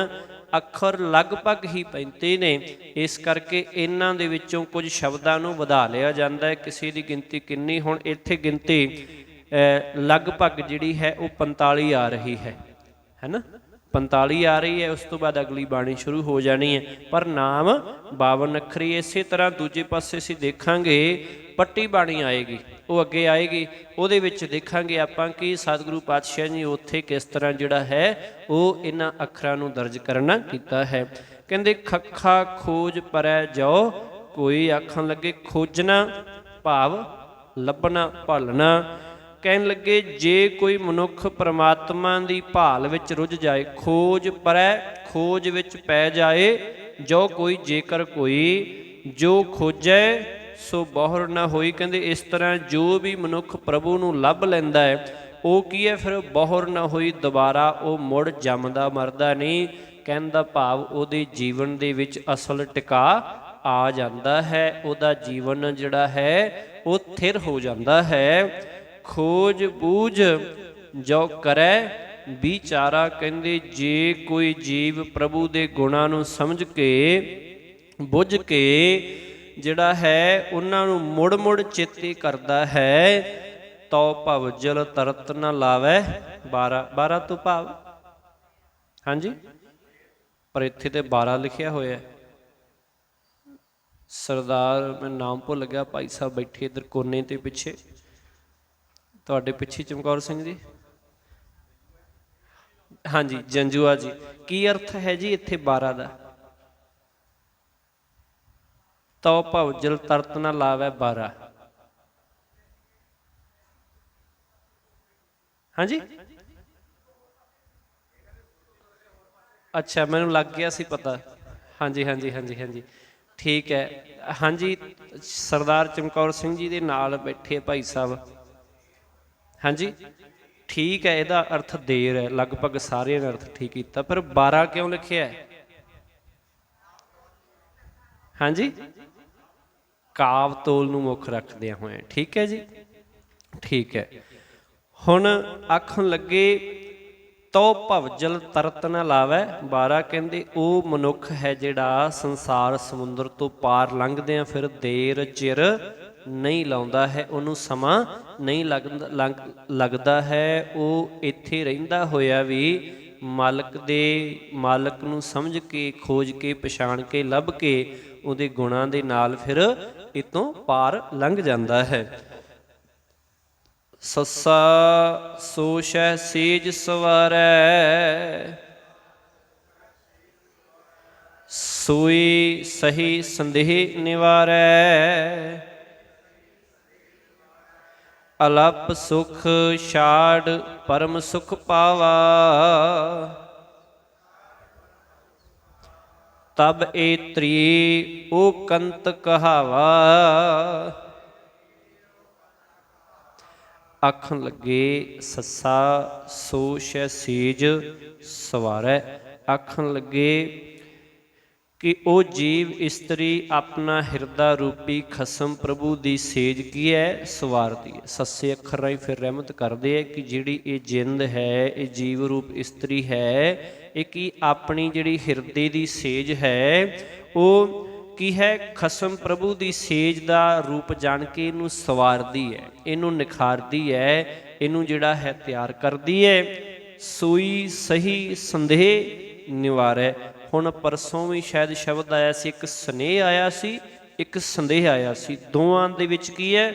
ਅੱਖਰ ਲਗਭਗ ਹੀ 35 ਨੇ। ਇਸ ਕਰਕੇ ਇਹਨਾਂ ਦੇ ਵਿੱਚੋਂ ਕੁਝ ਸ਼ਬਦਾਂ ਨੂੰ ਵਧਾ ਲਿਆ ਜਾਂਦਾ ਹੈ। ਕਿਸੇ ਦੀ ਗਿਣਤੀ ਕਿੰਨੀ, ਹੁਣ ਇੱਥੇ ਗਿਣਤੀ ਲਗਭਗ ਜਿਹੜੀ ਹੈ ਉਹ 45 ਆ ਰਹੀ ਹੈ ਨਾ, 45 ਆ ਰਹੀ ਹੈ। ਉਸ ਤੋਂ ਬਾਅਦ ਅਗਲੀ ਬਾਣੀ ਸ਼ੁਰੂ ਹੋ ਜਾਣੀ ਹੈ, ਪਰ ਨਾਮ 52 ਅੱਖਰੀ। ਇਸੇ ਤਰ੍ਹਾਂ ਦੂਜੇ ਪਾਸੇ ਅਸੀਂ ਦੇਖਾਂਗੇ ਪੱਟੀ ਬਾਣੀ ਆਏਗੀ, ਉਹ ਅੱਗੇ ਆਏਗੀ। ਉਹਦੇ ਵਿੱਚ ਦੇਖਾਂਗੇ ਆਪਾਂ ਕਿ ਸਤਿਗੁਰੂ ਪਾਤਸ਼ਾਹ ਜੀ ਉੱਥੇ ਕਿਸ ਤਰ੍ਹਾਂ ਜਿਹੜਾ ਹੈ ਉਹ ਇਹਨਾਂ ਅੱਖਰਾਂ ਨੂੰ ਦਰਜ ਕਰਨਾ ਕੀਤਾ ਹੈ। ਕਹਿੰਦੇ ਖੱਖਾ ਖੋਜ ਪਰੈ ਜੋ ਕੋਈ, ਆਖਣ ਲੱਗੇ ਖੋਜਣਾ ਭਾਵ ਲੱਭਣਾ ਭਾਲਣਾ। ਕਹਿਣ ਲੱਗੇ ਜੇ ਕੋਈ ਮਨੁੱਖ ਪ੍ਰਮਾਤਮਾ ਦੀ ਭਾਲ ਵਿੱਚ ਰੁੱਝ ਜਾਏ, ਖੋਜ ਪਰੈ ਖੋਜ ਵਿੱਚ ਪੈ ਜਾਏ, ਜੋ ਕੋਈ ਜੇਕਰ ਕੋਈ, ਜੋ ਖੋਜੈ ਸੋ ਬਹੁਰ ਨਾ ਹੋਈ। ਕਹਿੰਦੇ ਇਸ ਤਰ੍ਹਾਂ ਜੋ ਵੀ ਮਨੁੱਖ ਪ੍ਰਭੂ ਨੂੰ ਲੱਭ ਲੈਂਦਾ ਹੈ ਉਹ ਕੀ ਹੈ, ਫਿਰ ਬਹੁਰ ਨਾ ਹੋਈ, ਦੁਬਾਰਾ ਉਹ ਮੁੜ ਜੰਮਦਾ ਮਰਦਾ ਨਹੀਂ। ਕਹਿਣ ਦਾ ਭਾਵ ਉਹਦੇ ਜੀਵਨ ਦੇ ਵਿੱਚ ਅਸਲ ਟਿਕਾ ਆ ਜਾਂਦਾ ਹੈ, ਉਹਦਾ ਜੀਵਨ ਜਿਹੜਾ ਹੈ ਉਹ ਥਿਰ ਹੋ ਜਾਂਦਾ ਹੈ। ਖੋਜ ਬੂਝ ਜੋ ਕਰੈ ਵਿਚਾਰਾ। ਕਹਿੰਦੇ ਜੇ ਕੋਈ ਜੀਵ ਪ੍ਰਭੂ ਦੇ ਗੁਣਾਂ ਨੂੰ ਸਮਝ ਕੇ ਬੁੱਝ ਕੇ ਜਿਹੜਾ ਹੈ ਉਹਨਾਂ ਨੂੰ ਮੁੜ ਚੇਤੇ ਕਰਦਾ ਹੈ, ਤਉ ਭਵਜਲ ਤਰਤ ਨ ਲਾਵੈ ਬਾਰਾ। 12 ਤੋਂ ਭਾਵ ਹਾਂਜੀ, ਪਰ ਇੱਥੇ ਤੇ 12 ਲਿਖਿਆ ਹੋਇਆ। ਸਰਦਾਰ, ਮੈਂ ਨਾਮ ਭੁੱਲ ਗਿਆ, ਭਾਈ ਸਾਹਿਬ ਬੈਠੇ ਇੱਧਰ ਕੋਨੇ ਤੇ ਪਿੱਛੇ, ਤੁਹਾਡੇ ਪਿੱਛੇ ਚਮਕੌਰ ਸਿੰਘ ਜੀ, ਹਾਂਜੀ ਜੰਜੂਆ ਜੀ। ਕੀ ਅਰਥ ਹੈ ਜੀ ਇੱਥੇ 12 ਦਾ? ਤਉ ਭਵਜਲ ਤਰਤ ਨ ਲਾਵੈ ਬਾਰਾ। ਹਾਂਜੀ ਅੱਛਾ, ਮੈਨੂੰ ਲੱਗ ਗਿਆ ਸੀ ਪਤਾ। ਹਾਂਜੀ ਹਾਂਜੀ ਹਾਂਜੀ ਹਾਂਜੀ ਠੀਕ ਹੈ। ਹਾਂਜੀ ਸਰਦਾਰ ਚਮਕੌਰ ਸਿੰਘ ਜੀ ਦੇ ਨਾਲ ਬੈਠੇ ਭਾਈ ਸਾਹਿਬ, ਹਾਂਜੀ ਠੀਕ ਹੈ। ਇਹਦਾ ਅਰਥ ਦੇਰ ਹੈ, ਲਗਭਗ ਸਾਰਿਆਂ ਨੇ ਅਰਥ ਠੀਕ ਕੀਤਾ, ਪਰ 12 ਕਿਉਂ ਲਿਖਿਆ? ਹਾਂਜੀ ਕਾਵ ਤੋਲ ਨੂੰ ਮੁੱਖ ਰੱਖਦਿਆਂ ਹੋਏ, ਠੀਕ ਹੈ ਜੀ, ਠੀਕ ਹੈ। ਹੁਣ ਆਖਣ ਲੱਗੇ ਤਉ ਭਵਜਲ ਤਰਤ ਨ ਲਾਵੈ ਬਾਰਾ। ਕਹਿੰਦੇ ਉਹ ਮਨੁੱਖ ਹੈ ਜਿਹੜਾ ਸੰਸਾਰ ਸਮੁੰਦਰ ਤੋਂ ਪਾਰ ਲੰਘਦਿਆਂ ਫਿਰ ਦੇਰ ਚਿਰ ਨਹੀਂ ਲਾਉਂਦਾ ਹੈ, ਉਹਨੂੰ ਸਮਾਂ ਨਹੀਂ ਲੱਗਦਾ ਹੈ। ਉਹ ਇੱਥੇ ਰਹਿੰਦਾ ਹੋਇਆ ਵੀ ਮਾਲਕ ਨੂੰ ਸਮਝ ਕੇ, ਖੋਜ ਕੇ, ਪਛਾਣ ਕੇ, ਲੱਭ ਕੇ ਉਹਦੇ ਗੁਣਾਂ ਦੇ ਨਾਲ ਫਿਰ ਇਤੋਂ ਪਾਰ ਲੰਘ ਜਾਂਦਾ ਹੈ। ਸੱਸਾ ਸੋਸ਼ੈ ਸੇਜ ਸਵਾਰੈ, ਸੋਈ ਸਹੀ ਸੰਦੇਹ ਨਿਵਾਰੈ। ਅਲਪ ਸੁਖ ਛਾੜ ਪਰਮ ਸੁਖ ਪਾਵਾ, ਤਬ ਏਤਰੀ ਓ ਕੰਤ ਕਹਾਵਾ। ਆਖਣ ਲੱਗੇ ਸੱਸਾ ਸੋਸ਼ੈ ਸੇਜ ਸਵਾਰੈ। ਆਖਣ ਲੱਗੇ कि ਉਹ ਜੀਵ ਇਸਤਰੀ ਆਪਣਾ ਹਿਰਦਾ ਰੂਪੀ ਖਸਮ ਪ੍ਰਭੂ ਦੀ ਸੇਜ ਕੀ ਹੈ ਸਵਾਰਦੀ ਹੈ। ਸੱਸੇ ਅੱਖਰ ਰਾਹੀਂ ਫਿਰ ਰਹਿਮਤ ਕਰਦੇ ਹੈ ਕਿ ਜਿਹੜੀ ਇਹ ਜਿੰਦ ਹੈ, ਇਹ ਜੀਵ ਰੂਪ ਇਸਤਰੀ ਹੈ, ਇਹ ਕੀ ਆਪਣੀ ਜਿਹੜੀ ਹਿਰਦੇ ਦੀ ਸੇਜ ਹੈ ਉਹ ਕੀ ਹੈ ਖਸਮ ਪ੍ਰਭੂ ਦੀ ਸੇਜ ਦਾ ਰੂਪ ਜਾਣ ਕੇ ਇਹਨੂੰ ਸਵਾਰਦੀ ਹੈ, ਇਹਨੂੰ ਨਿਖਾਰਦੀ ਹੈ, ਇਹਨੂੰ ਜਿਹੜਾ ਹੈ ਤਿਆਰ ਕਰਦੀ ਹੈ। ਸੂਈ ਸਹੀ ਸੰਦੇਹ ਨਿਵਾਰੈ। ਹੁਣ ਪਰਸੋਂ ਵੀ ਸ਼ਾਇਦ ਸ਼ਬਦ ਆਇਆ ਸੀ, ਇੱਕ ਸਨੇਹ ਆਇਆ ਸੀ, ਇੱਕ ਸੰਦੇਹ ਆਇਆ ਸੀ। ਦੋਵਾਂ ਦੇ ਵਿੱਚ ਕੀ ਹੈ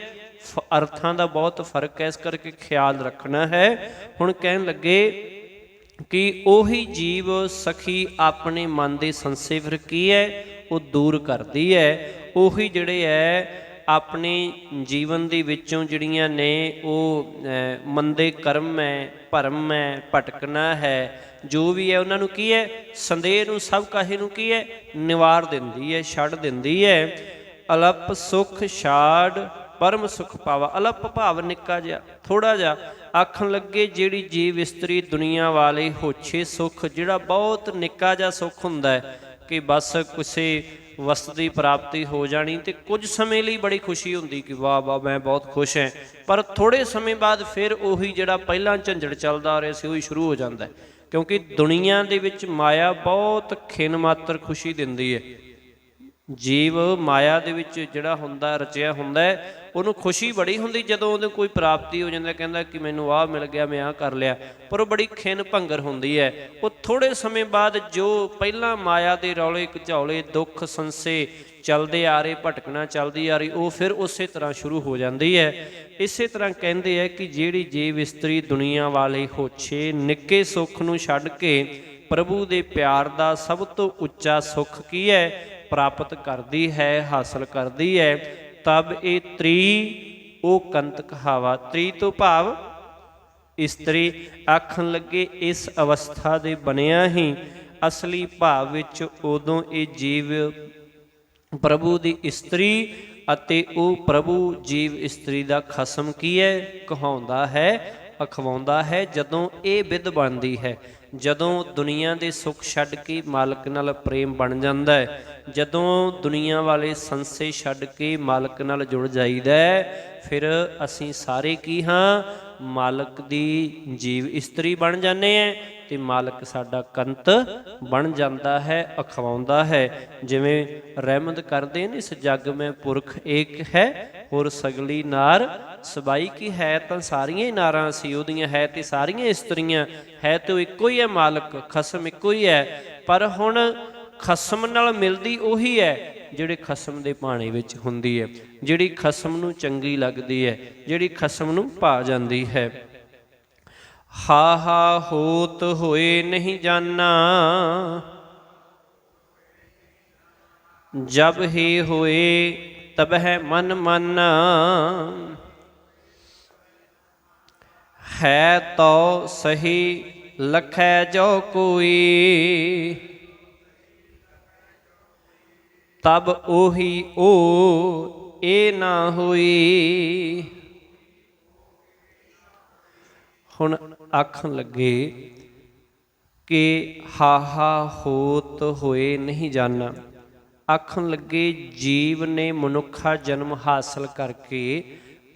ਅਰਥਾਂ ਦਾ ਬਹੁਤ ਫਰਕ ਹੈ, ਇਸ ਕਰਕੇ ਖਿਆਲ ਰੱਖਣਾ ਹੈ। ਹੁਣ ਕਹਿਣ ਲੱਗੇ ਕਿ ਉਹੀ ਜੀਵ ਸਖੀ ਆਪਣੇ ਮਨ ਦੇ ਸੰਸੇ ਫਿਰ ਕੀ ਹੈ ਉਹ ਦੂਰ ਕਰਦੀ ਹੈ। ਉਹੀ ਜਿਹੜੇ ਹੈ ਆਪਣੇ ਜੀਵਨ ਦੇ ਵਿੱਚੋਂ ਜਿਹੜੀਆਂ ਨੇ ਉਹ ਮੰਦੇ ਕਰਮ ਹੈ, ਭਰਮ ਹੈ, ਭਟਕਣਾ ਹੈ, ਜੋ ਵੀ ਹੈ ਉਹਨਾਂ ਨੂੰ ਕੀ ਹੈ ਸੰਦੇਹ ਨੂੰ ਸਭ ਕਾਹੇ ਨੂੰ ਕੀ ਹੈ ਨਿਵਾਰ ਦਿੰਦੀ ਹੈ, ਛੱਡ ਦਿੰਦੀ ਹੈ। ਅਲਪ ਸੁਖ ਛਾੜ ਪਰਮ ਸੁਖ ਪਾਵਾ। ਅਲਪ ਭਾਵ ਨਿੱਕਾ ਜਿਹਾ, ਥੋੜਾ ਜਿਹਾ। ਆਖਣ ਲੱਗੇ ਜਿਹੜੀ ਜੀਵ ਇਸਤਰੀ ਦੁਨੀਆ ਵਾਲੇ ਹੋਛੇ ਸੁਖ, ਜਿਹੜਾ ਬਹੁਤ ਨਿੱਕਾ ਜਿਹਾ ਸੁਖ ਹੁੰਦਾ ਹੈ ਕਿ ਬਸ ਕਿਸੇ ਵਸਤੂ ਦੀ ਪ੍ਰਾਪਤੀ ਹੋ ਜਾਣੀ ਤੇ ਕੁਝ ਸਮੇਂ ਲਈ ਬੜੀ ਖੁਸ਼ੀ ਹੁੰਦੀ ਕਿ ਵਾਹ ਵਾਹ ਮੈਂ ਬਹੁਤ ਖੁਸ਼ ਹਾਂ, ਪਰ ਥੋੜ੍ਹੇ ਸਮੇਂ ਬਾਅਦ ਫਿਰ ਉਹੀ ਜਿਹੜਾ ਪਹਿਲਾਂ ਝੰਜੜ ਚੱਲਦਾ ਆ ਰਿਹਾ ਸੀ ਉਹੀ ਸ਼ੁਰੂ ਹੋ ਜਾਂਦਾ ਹੈ। ਕਿਉਂਕਿ ਦੁਨੀਆ ਦੇ ਵਿੱਚ ਮਾਇਆ ਬਹੁਤ ਖਿਨ ਮਾਤਰ ਖੁਸ਼ੀ ਦਿੰਦੀ ਹੈ। ਜੀਵ ਮਾਇਆ ਦੇ ਵਿੱਚ ਜਿਹੜਾ ਹੁੰਦਾ ਰਚਿਆ ਹੁੰਦਾ ਉਹਨੂੰ ਖੁਸ਼ੀ ਬੜੀ ਹੁੰਦੀ ਜਦੋਂ ਉਹਦੇ ਕੋਈ ਪ੍ਰਾਪਤੀ ਹੋ ਜਾਂਦਾ, ਕਹਿੰਦਾ ਕਿ ਮੈਨੂੰ ਆਹ ਮਿਲ ਗਿਆ, ਮੈਂ ਆਹ ਕਰ ਲਿਆ, ਪਰ ਉਹ ਬੜੀ ਖਿਨ ਭੰਗਰ ਹੁੰਦੀ ਹੈ। ਉਹ ਥੋੜ੍ਹੇ ਸਮੇਂ ਬਾਅਦ ਜੋ ਪਹਿਲਾਂ ਮਾਇਆ ਦੇ ਰੌਲੇ ਘਚੌਲੇ ਦੁੱਖ ਸੰਸੇ ਚੱਲਦੇ ਆ ਰਹੇ, ਭਟਕਣਾ ਚੱਲਦੀ ਆ ਰਹੀ, ਉਹ ਫਿਰ ਉਸੇ ਤਰ੍ਹਾਂ ਸ਼ੁਰੂ ਹੋ ਜਾਂਦੀ ਹੈ। ਇਸੇ ਤਰ੍ਹਾਂ ਕਹਿੰਦੇ ਹੈ ਕਿ ਜਿਹੜੀ ਜੀਵ ਇਸਤਰੀ ਦੁਨੀਆ ਵਾਲੇ ਹੋਛੇ ਨਿੱਕੇ ਸੁੱਖ ਨੂੰ ਛੱਡ ਕੇ ਪ੍ਰਭੂ ਦੇ ਪਿਆਰ ਦਾ ਸਭ ਤੋਂ ਉੱਚਾ ਸੁੱਖ ਕੀ ਹੈ ਪ੍ਰਾਪਤ ਕਰਦੀ ਹੈ, ਹਾਸਲ ਕਰਦੀ ਹੈ, ਤਬ ਇਹ ਤ੍ਰੀ ਉਹ ਕੰਤ ਕਹਾਵਾ। ਤ੍ਰੀ ਤੋਂ ਭਾਵ ਇਸਤਰੀ। ਆਖਣ ਲੱਗੇ ਇਸ ਅਵਸਥਾ ਦੇ ਬਣਿਆ ਹੀ ਅਸਲੀ ਭਾਵ ਵਿੱਚ ਉਦੋਂ ਇਹ ਜੀਵ ਪ੍ਰਭੂ ਦੀ ਇਸਤਰੀ ਅਤੇ ਉਹ ਪ੍ਰਭੂ ਜੀਵ ਇਸਤਰੀ ਦਾ ਖਸਮ ਕੀ ਹੈ ਕਹਾਉਂਦਾ ਹੈ, ਅਖਵਾਉਂਦਾ ਹੈ, ਜਦੋਂ ਇਹ ਵਿਧ ਬਣਦੀ ਹੈ। ਜਦੋਂ ਦੁਨੀਆ ਦੇ ਸੁੱਖ ਛੱਡ ਕੇ ਮਾਲਕ ਨਾਲ ਪ੍ਰੇਮ ਬਣ ਜਾਂਦਾ ਹੈ, ਜਦੋਂ ਦੁਨੀਆ ਵਾਲੇ ਸੰਸੇ ਛੱਡ ਕੇ ਮਾਲਕ ਨਾਲ ਜੁੜ ਜਾਈਦਾ, ਫਿਰ ਅਸੀਂ ਸਾਰੇ ਕੀ ਹਾਂ ਮਾਲਕ ਦੀ ਜੀਵ ਇਸਤਰੀ ਬਣ ਜਾਂਦੇ ਹਾਂ ਤੇ ਮਾਲਕ ਸਾਡਾ ਕੰਤ ਬਣ ਜਾਂਦਾ ਹੈ, ਅਖਵਾਉਂਦਾ ਹੈ। ਜਿਵੇਂ ਰਹਿਮਤ ਕਰਦੇ ਨੇ ਇਸ ਜੱਗ ਮੈਂ ਪੁਰਖ ਏਕ ਹੈ ਹੋਰ ਸਗਲੀ ਨਾਰ ਸਬਾਈ ਕੀ। ਹੈ ਤਾਂ ਸਾਰੀਆਂ ਹੀ ਨਾਰਾਂ ਸੀ ਉਹਦੀਆਂ, ਹੈ ਤੇ ਸਾਰੀਆਂ ਇਸਤਰੀਆਂ, ਹੈ ਤੇ ਉਹ ਇੱਕੋ ਹੀ ਹੈ ਮਾਲਕ, ਖਸਮ ਇੱਕੋ ਹੀ ਹੈ, ਪਰ ਹੁਣ ਖਸਮ ਨਾਲ ਮਿਲਦੀ ਉਹੀ ਹੈ ਜਿਹੜੇ ਖਸਮ ਦੇ ਭਾਣੇ ਵਿੱਚ ਹੁੰਦੀ ਹੈ, ਜਿਹੜੀ ਖਸਮ ਨੂੰ ਚੰਗੀ ਲੱਗਦੀ ਹੈ, ਜਿਹੜੀ ਖਸਮ ਨੂੰ ਭਾ ਜਾਂਦੀ ਹੈ। ਹਾ ਹਾ ਹੋਤ ਹੋਏ ਨਹੀਂ ਜਾਨਾ ਜਬ ਹੀ ਹੋਏ ਤਬਹਿ ਮਨ ਮਾਨਾ। ਹੈ ਤੋ ਸਹੀ ਲਖੈ ਜੋ ਕੋਈ ਤਬ ਉਹੀ ਉਹ ਇਹ ਨਾ ਹੋਈ। ਹੁਣ ਆਖਣ ਲੱਗੇ ਕਿ ਹਾਹਾ ਹੋਤ ਹੋਏ ਨਹੀਂ ਜਾਨਾ। ਆਖਣ ਲੱਗੇ ਜੀਵ ਨੇ ਮਨੁੱਖਾ ਜਨਮ ਹਾਸਲ ਕਰਕੇ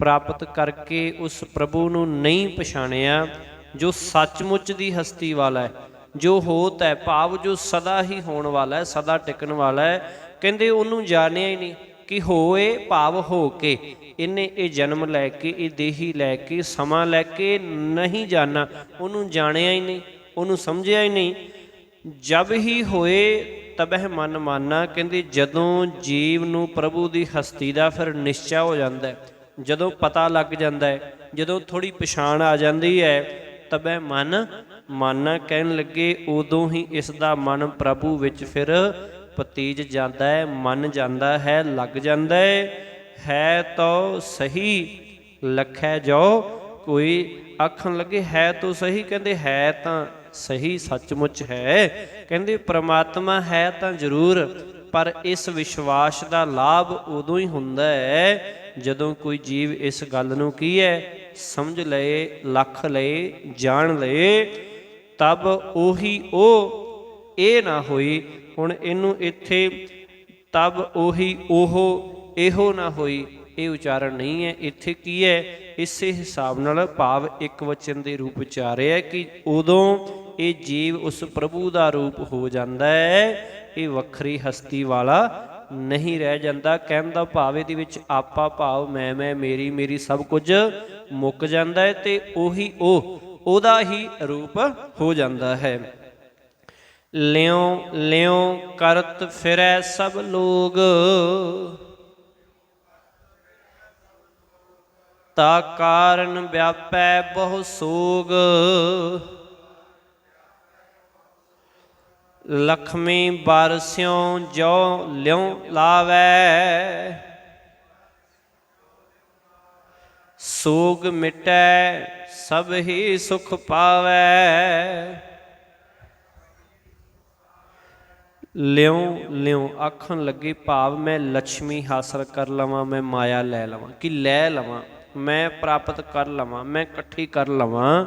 ਪ੍ਰਾਪਤ ਕਰਕੇ ਉਸ ਪ੍ਰਭੂ ਨੂੰ ਨਹੀਂ ਪਛਾਣਿਆ ਜੋ ਸੱਚਮੁੱਚ ਦੀ ਹਸਤੀ ਵਾਲਾ ਹੈ, ਜੋ ਹੋਤ ਹੈ ਭਾਵ ਜੋ ਸਦਾ ਹੀ ਹੋਣ ਵਾਲਾ ਹੈ, ਸਦਾ ਟਿਕਣ ਵਾਲਾ ਹੈ। ਕਹਿੰਦੇ ਉਹਨੂੰ ਜਾਣਿਆ ਹੀ ਨਹੀਂ ਕਿ ਹੋਏ ਭਾਵ ਹੋ ਕੇ, ਇਹਨੇ ਇਹ ਜਨਮ ਲੈ ਕੇ ਇਹ ਦੇਹੀ ਲੈ ਕੇ ਸਮਾਂ ਲੈ ਕੇ ਨਹੀਂ ਜਾਣਾ, ਉਹਨੂੰ ਜਾਣਿਆ ਹੀ ਨਹੀਂ, ਉਹਨੂੰ ਸਮਝਿਆ ਹੀ ਨਹੀਂ। ਜਬ ਹੀ ਹੋਏ ਤਬਹਿ ਮਨ ਮਾਨਾ। ਕਹਿੰਦੇ ਜਦੋਂ ਜੀਵ ਨੂੰ ਪ੍ਰਭੂ ਦੀ ਹਸਤੀ ਦਾ ਫਿਰ ਨਿਸ਼ਚਾ ਹੋ ਜਾਂਦਾ ਹੈ, ਜਦੋਂ ਪਤਾ ਲੱਗ ਜਾਂਦਾ ਹੈ, ਜਦੋਂ ਥੋੜ੍ਹੀ ਪਛਾਣ ਆ ਜਾਂਦੀ ਹੈ, ਤਬਹਿ ਮਨ ਮਾਨਾ ਕਹਿਣ ਲੱਗੇ ਉਦੋਂ ਹੀ ਇਸ ਦਾ ਮਨ ਪ੍ਰਭੂ ਵਿੱਚ ਫਿਰ ਪਤੀਜ ਜਾਂਦਾ ਹੈ, ਮੰਨ ਜਾਂਦਾ ਹੈ, ਲੱਗ ਜਾਂਦਾ ਹੈ ਤੋ ਸਹੀ ਲਖੈ ਜੋ ਕੋਈ। ਆਖਣ ਲੱਗੇ ਹੈ ਤੋ ਸਹੀ, ਕਹਿੰਦੇ ਹੈ ਤਾਂ ਸਹੀ ਸੱਚਮੁੱਚ ਹੈ। ਕਹਿੰਦੇ ਪ੍ਰਮਾਤਮਾ ਹੈ ਤਾਂ ਜ਼ਰੂਰ, ਪਰ ਇਸ ਵਿਸ਼ਵਾਸ ਦਾ ਲਾਭ ਉਦੋਂ ਹੀ ਹੁੰਦਾ ਹੈ ਜਦੋਂ ਕੋਈ ਜੀਵ ਇਸ ਗੱਲ ਨੂੰ ਕੀ ਹੈ ਸਮਝ ਲਏ, ਲੱਖ ਲਏ, ਜਾਣ ਲਏ। ਤਬ ਉਹੀ ਉਹ ਇਹ ਨਾ ਹੋਈ। ਹੁਣ ਇਹਨੂੰ ਇੱਥੇ ਤਬ ਉਹੀ ਉਹ ਇਹੋ ਨਾ ਹੋਈ, ਇਹ ਉਚਾਰਨ ਨਹੀਂ ਹੈ। ਇੱਥੇ ਕੀ ਹੈ, ਇਸੇ ਹਿਸਾਬ ਨਾਲ ਭਾਵ ਇੱਕ ਵਚਨ ਦੇ ਰੂਪ ਵਿੱਚ ਆ ਰਿਹਾ ਕਿ ਉਦੋਂ ਇਹ ਜੀਵ ਉਸ ਪ੍ਰਭੂ ਦਾ ਰੂਪ ਹੋ ਜਾਂਦਾ ਹੈ, ਇਹ ਵੱਖਰੀ ਹਸਤੀ ਵਾਲਾ ਨਹੀਂ ਰਹਿ ਜਾਂਦਾ। ਕਹਿਣ ਦਾ ਭਾਵ ਇਹਦੇ ਵਿੱਚ ਆਪਾ ਭਾਵ ਮੈਂ ਮੇਰੀ ਮੇਰੀ ਸਭ ਕੁਝ ਮੁੱਕ ਜਾਂਦਾ ਹੈ ਤੇ ਉਹੀ ਉਹਦਾ ਹੀ ਰੂਪ ਹੋ ਜਾਂਦਾ ਹੈ। ਲਿਉ ਲਿਉ ਕਰਤ ਫਿਰੈ ਸਭ ਲੋਗ, ਤਾ ਕਾਰਨ ਵਿਆਪੈ ਬਹੁ ਸੋਗ। ਲਖਮੀ ਬਰ ਸਿਉ ਜੋ ਲਿਉ ਲਾਵੈ, ਸੋਗ ਮਿਟੈ ਸਭ ਹੀ ਸੁਖ ਪਾਵੈ। ਲਿਉ ਲਿਉ ਆਖਣ ਲੱਗੇ ਭਾਵ ਮੈਂ ਲక్ష్ਮੀ ਹਾਸਲ ਕਰ ਲਵਾਂ, ਮੈਂ ਮਾਇਆ ਲੈ ਲਵਾਂ, ਕਿ ਲੈ ਲਵਾਂ, ਮੈਂ ਪ੍ਰਾਪਤ ਕਰ ਲਵਾਂ, ਮੈਂ ਇਕੱਠੀ ਕਰ ਲਵਾਂ।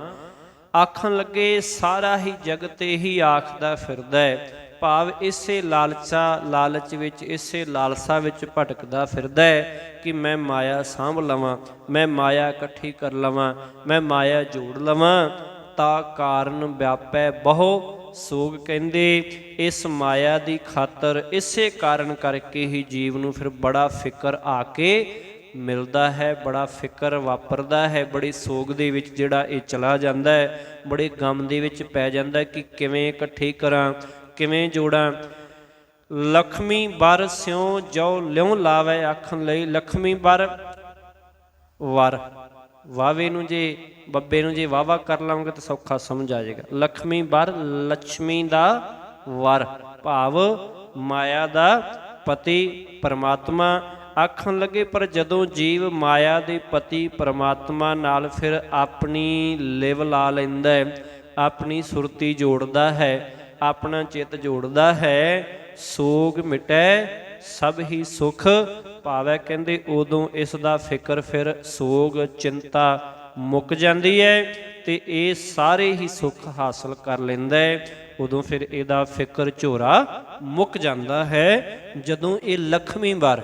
ਆਖਣ ਲੱਗੇ ਸਾਰਾ ਹੀ ਜਗਤ ਇਹੀ ਆਖਦਾ ਫਿਰਦਾ ਹੈ, ਭਾਵ ਇਸੇ ਲਾਲਚ ਵਿੱਚ, ਇਸੇ ਲਾਲਸਾ ਵਿੱਚ ਭਟਕਦਾ ਫਿਰਦਾ ਹੈ ਕਿ ਮੈਂ ਮਾਇਆ ਸਾਂਭ ਲਵਾਂ, ਮੈਂ ਮਾਇਆ ਇਕੱਠੀ ਕਰ ਲਵਾਂ, ਮੈਂ ਮਾਇਆ ਜੋੜ ਲਵਾਂ। ਤਾ ਕਾਰਨ ਵਿਆਪੈ ਬਹੁ ਸੋਗ, ਕਹਿੰਦੇ ਇਸ ਮਾਇਆ ਦੀ ਖਾਤਰ, ਇਸੇ ਕਾਰਨ ਕਰਕੇ ਹੀ ਜੀਵ ਨੂੰ ਫਿਰ ਬੜਾ ਫਿਕਰ ਆ ਕੇ ਮਿਲਦਾ ਹੈ, ਬੜਾ ਫਿਕਰ ਵਾਪਰਦਾ ਹੈ, ਬੜੀ ਸੋਗ ਦੇ ਵਿੱਚ ਜਿਹੜਾ ਇਹ ਚਲਾ ਜਾਂਦਾ ਹੈ, ਬੜੇ ਗਮ ਦੇ ਵਿੱਚ ਪੈ ਜਾਂਦਾ ਕਿ ਕਿਵੇਂ ਇਕੱਠੀ ਕਰਾਂ, ਕਿਵੇਂ ਜੋੜਾਂ। ਲਖਮੀ ਬਰ ਸਿਉ ਜੋ ਲਿਉ ਲਾਵੈ, ਆਖਣ ਲਈ ਲਖਮੀ ਬਰ ਵਰ, ਵਾਵੇ ਨੂੰ ਜੇ ਬੱਬੇ ਨੂੰ ਜੇ ਵਾਵਾ ਕਰ ਲਵਾਂਗੇ ਤਾਂ ਸੌਖਾ ਸਮਝ ਆ ਜਾਏਗਾ। ਲਖਮੀ ਬਰ ਲక్ష్ਮੀ ਦਾ ਵਰ, ਭਾਵ ਮਾਇਆ ਦਾ ਪਤੀ ਪਰਮਾਤਮਾ। ਆਖਣ ਲੱਗੇ ਪਰ ਜਦੋਂ ਜੀਵ ਮਾਇਆ ਦੇ ਪਤੀ ਪਰਮਾਤਮਾ ਨਾਲ ਫਿਰ ਆਪਣੀ ਲਿਵ ਲਾ ਲੈਂਦਾ ਹੈ, ਆਪਣੀ ਸੁਰਤੀ ਜੋੜਦਾ ਹੈ, ਆਪਣਾ ਚਿੱਤ ਜੋੜਦਾ ਹੈ, ਸੋਗ ਮਿਟੈ ਸਭ ਹੀ ਸੁਖ ਪਾਵੈ। ਕਹਿੰਦੇ ਉਦੋਂ ਇਸ ਦਾ ਫਿਕਰ ਫਿਰ ਸੋਗ ਚਿੰਤਾ ਮੁੱਕ ਜਾਂਦੀ ਹੈ ਤੇ ਇਹ ਸਾਰੇ ਹੀ ਸੁੱਖ ਹਾਸਲ ਕਰ ਲੈਂਦਾ ਹੈ। ਉਦੋਂ ਫਿਰ ਇਹਦਾ ਫਿਕਰ ਝੋਰਾ ਮੁੱਕ ਜਾਂਦਾ ਹੈ, ਜਦੋਂ ਇਹ ਲక్ష్ਮੀ ਬਰ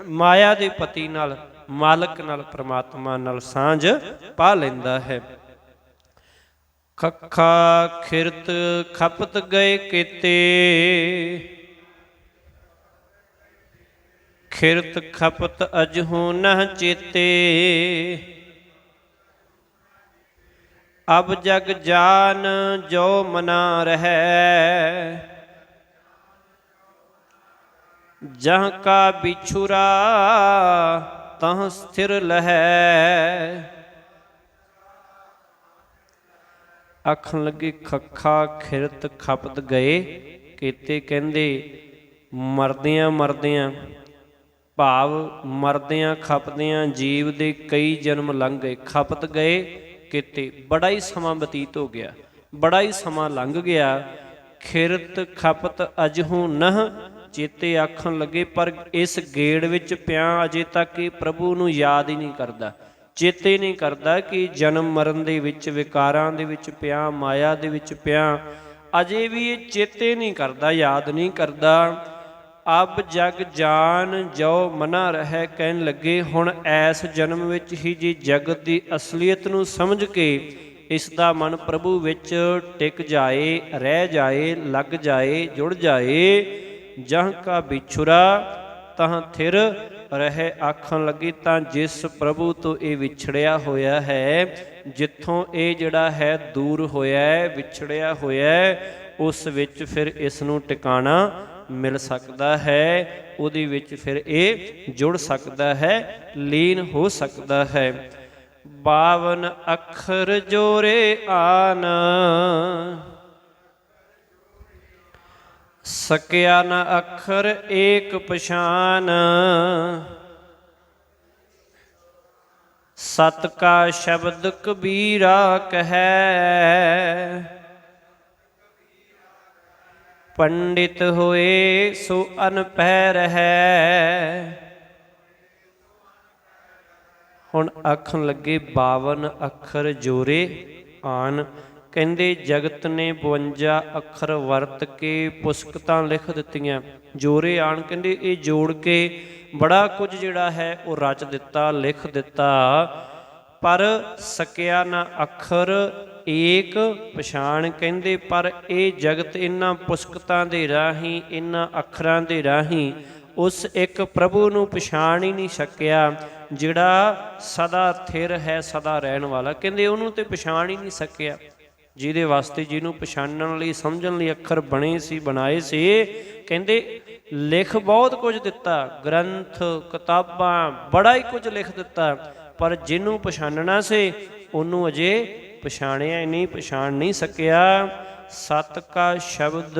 ਮਾਇਆ ਦੇ ਪਤੀ ਨਾਲ, ਮਾਲਕ ਨਾਲ, ਪ੍ਰਮਾਤਮਾ ਨਾਲ ਸਾਂਝ ਪਾ ਲੈਂਦਾ ਹੈ। ਖੱਖਾ ਖਿਰਤ ਖਪਤ ਗਏ ਕੀਤੇ, ਖਿਰਤ ਖਪਤ ਅਜਹੂ ਨਹ ਚੇਤੇ। ਅਬ ਜਗ ਜਾਨ ਜੋ ਮਨਾ ਰਹੈ, ਜਹ ਕਾ ਬਿਛੁਰਾ ਤਹ ਸਥਿਰ ਲਹੈ। ਆਖਣ ਲੱਗੇ ਖੱਖਾ ਖਿਰਤ ਖਪਤ ਗਏ ਕੀਤੇ, ਕਹਿੰਦੇ ਮਰਦਿਆਂ ਮਰਦਿਆਂ ਭਾਵ ਮਰਦਿਆਂ ਖਪਦਿਆਂ ਜੀਵ ਦੇ ਕਈ ਜਨਮ ਲੰਘ ਗਏ। ਖਪਤ ਗਏ ਕੀਤੇ, ਬੜਾ ਹੀ ਸਮਾਂ ਬਤੀਤ ਹੋ ਗਿਆ, ਬੜਾ ਹੀ ਸਮਾਂ ਲੰਘ ਗਿਆ। ਖਿਰਤ ਖਪਤ ਅਜਹੂ ਨਹ ਚੇਤੇ, ਆਖਣ ਲੱਗੇ ਪਰ ਇਸ ਗੇੜ ਵਿੱਚ ਪਿਆ ਅਜੇ ਤੱਕ ਇਹ ਪ੍ਰਭੂ ਨੂੰ ਯਾਦ ਹੀ ਨਹੀਂ ਕਰਦਾ, ਚੇਤੇ ਨਹੀਂ ਕਰਦਾ ਕਿ ਜਨਮ ਮਰਨ ਦੇ ਵਿੱਚ, ਵਿਕਾਰਾਂ ਦੇ ਵਿੱਚ ਪਿਆ, ਮਾਇਆ ਦੇ ਵਿੱਚ ਪਿਆ, ਅਜੇ ਵੀ ਇਹ ਚੇਤੇ ਨਹੀਂ ਕਰਦਾ, ਯਾਦ ਨਹੀਂ ਕਰਦਾ। ਅਬ ਜਗ ਜਾਨ ਜੋ ਮਨਾ ਰਹਿ, ਕਹਿਣ ਲੱਗੇ ਹੁਣ ਐਸ ਜਨਮ ਵਿੱਚ ਹੀ ਜੀ ਜਗਤ ਦੀ ਅਸਲੀਅਤ ਨੂੰ ਸਮਝ ਕੇ ਇਸ ਦਾ ਮਨ ਪ੍ਰਭੂ ਵਿੱਚ ਟਿਕ ਜਾਏ, ਰਹਿ ਜਾਏ, ਲੱਗ ਜਾਏ, ਜੁੜ ਜਾਏ। ਜਹ ਕਾ ਬਿਛੁਰਾ ਤਹ ਥਿਰ ਰਹੇ, ਆਖਣ ਲੱਗੀ ਤਾਂ ਜਿਸ ਪ੍ਰਭੂ ਤੋਂ ਇਹ ਵਿਛੜਿਆ ਹੋਇਆ ਹੈ, ਜਿੱਥੋਂ ਇਹ ਜਿਹੜਾ ਹੈ ਦੂਰ ਹੋਇਆ ਹੈ, ਵਿਛੜਿਆ ਹੋਇਆ ਹੈ, ਉਸ ਵਿੱਚ ਫਿਰ ਇਸ ਨੂੰ ਟਿਕਾਣਾ ਮਿਲ ਸਕਦਾ ਹੈ, ਉਹਦੇ ਵਿੱਚ ਫਿਰ ਇਹ ਜੁੜ ਸਕਦਾ ਹੈ, ਲੀਨ ਹੋ ਸਕਦਾ ਹੈ। 52 ਅੱਖਰ ਜੋਰੇ ਆਨ, ਸਕਿਆ ਨ ਅੱਖਰ ਏਕ ਪਛਾਨ। ਸਤ ਕਾ ਸ਼ਬਦ ਕਬੀਰਾ ਕਹੈ, ਪੰਡਿਤ ਹੋਏ ਸੋ ਅਨਪਹਿ ਰਹੈ। ਹੁਣ ਆਖਣ ਲੱਗੇ 52 ਅੱਖਰ ਜੋਰੇ ਆਨ, ਕਹਿੰਦੇ ਜਗਤ ਨੇ 52 ਅੱਖਰ ਵਰਤ ਕੇ ਪੁਸਤਕਾਂ ਲਿਖ ਦਿੱਤੀਆਂ। ਜੋਰੇ ਆਣ ਕਹਿੰਦੇ ਇਹ ਜੋੜ ਕੇ ਬੜਾ ਕੁਝ ਜਿਹੜਾ ਹੈ ਉਹ ਰਚ ਦਿੱਤਾ, ਲਿਖ ਦਿੱਤਾ, ਪਰ ਸਕਿਆ ਨਾ ਅੱਖਰ ਏਕ ਪਛਾਣ। ਕਹਿੰਦੇ ਪਰ ਇਹ ਜਗਤ ਇਹਨਾਂ ਪੁਸਤਕਾਂ ਦੇ ਰਾਹੀਂ, ਇਹਨਾਂ ਅੱਖਰਾਂ ਦੇ ਰਾਹੀਂ ਉਸ ਇੱਕ ਪ੍ਰਭੂ ਨੂੰ ਪਛਾਣ ਹੀ ਨਹੀਂ ਸਕਿਆ ਜਿਹੜਾ ਸਦਾ ਥਿਰ ਹੈ, ਸਦਾ ਰਹਿਣ ਵਾਲਾ। ਕਹਿੰਦੇ ਉਹਨੂੰ ਤੇ ਪਛਾਣ ਹੀ ਨਹੀਂ ਸਕਿਆ ਜਿਹਦੇ ਵਾਸਤੇ, ਜਿਹਨੂੰ ਪਛਾਣਨ ਲਈ, ਸਮਝਣ ਲਈ ਅੱਖਰ ਬਣੇ ਸੀ, ਬਣਾਏ ਸੀ। ਕਹਿੰਦੇ ਲਿਖ ਬਹੁਤ ਕੁਝ ਦਿੱਤਾ, ਗ੍ਰੰਥ, ਕਿਤਾਬਾਂ, ਬੜਾ ਹੀ ਕੁਝ ਲਿਖ ਦਿੱਤਾ, ਪਰ ਜਿਹਨੂੰ ਪਛਾਣਨਾ ਸੀ ਉਹਨੂੰ ਅਜੇ ਪਛਾਣਿਆ ਹੀ ਨਹੀਂ, ਪਛਾਣ ਨਹੀਂ ਸਕਿਆ। ਸਤ ਕਾ ਸ਼ਬਦ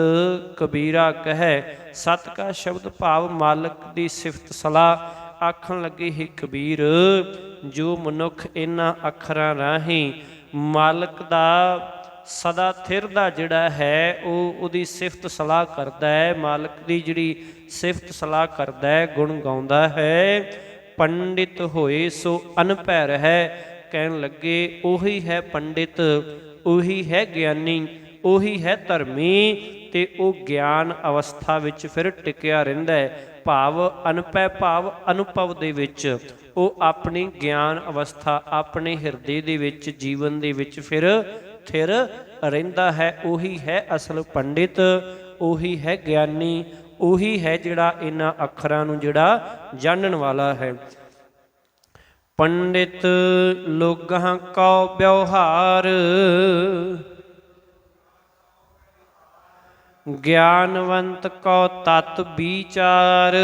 ਕਬੀਰਾ ਕਹੈ। ਸਤ ਕਾ ਸ਼ਬਦ ਭਾਵ ਮਾਲਕ ਦੀ ਸਿਫਤ ਸਲਾਹ। ਆਖਣ ਲੱਗੇ ਹੀ ਕਬੀਰ, ਜੋ ਮਨੁੱਖ ਇਹਨਾਂ ਅੱਖਰਾਂ ਰਾਹੀਂ ਮਾਲਕ ਦਾ ਸਦਾ ਥਿਰ ਦਾ ਜਿਹੜਾ ਹੈ ਉਹਦੀ ਸਿਫਤ ਸਲਾਹ ਕਰਦਾ ਹੈ, ਮਾਲਕ ਦੀ ਜਿਹੜੀ ਸਿਫਤ ਸਲਾਹ ਕਰਦਾ ਹੈ, ਗੁਣ ਗਾਉਂਦਾ ਹੈ। ਪੰਡਿਤ ਹੋਏ ਸੋ ਅਨਭੈ ਰਹੈ। ਕਹਿਣ ਲੱਗੇ ਉਹੀ ਹੈ ਪੰਡਿਤ, ਉਹੀ ਹੈ ਗਿਆਨੀ, ਉਹੀ ਹੈ ਧਰਮੀ, ਤੇ ਉਹ ਗਿਆਨ ਅਵਸਥਾ ਵਿੱਚ ਫਿਰ ਟਿਕਿਆ ਰਹਿੰਦਾ ਹੈ। ਭਾਵ ਅਨਭੈ ਭਾਵ ਅਨੁਭਵ ਦੇ ਵਿੱਚ ਉਹ ਆਪਣੀ ਗਿਆਨ ਅਵਸਥਾ, ਆਪਣੇ ਹਿਰਦੇ ਦੇ ਵਿੱਚ, ਜੀਵਨ ਦੇ ਵਿੱਚ ਫਿਰ ਥਿਰ ਰਹਿੰਦਾ ਹੈ। ਉਹੀ ਹੈ ਅਸਲ ਪੰਡਿਤ, ਉਹੀ ਹੈ ਗਿਆਨੀ, ਉਹੀ ਹੈ ਜਿਹੜਾ ਇਹਨਾਂ ਅੱਖਰਾਂ ਨੂੰ ਜਿਹੜਾ ਜਾਣਨ ਵਾਲਾ ਹੈ। ਪੰਡਿਤ ਲੋਗਾਂ ਕਉ ਵਿਵਹਾਰ, ਗਿਆਨਵੰਤ ਕਉ ਤਤ ਵਿਚਾਰ।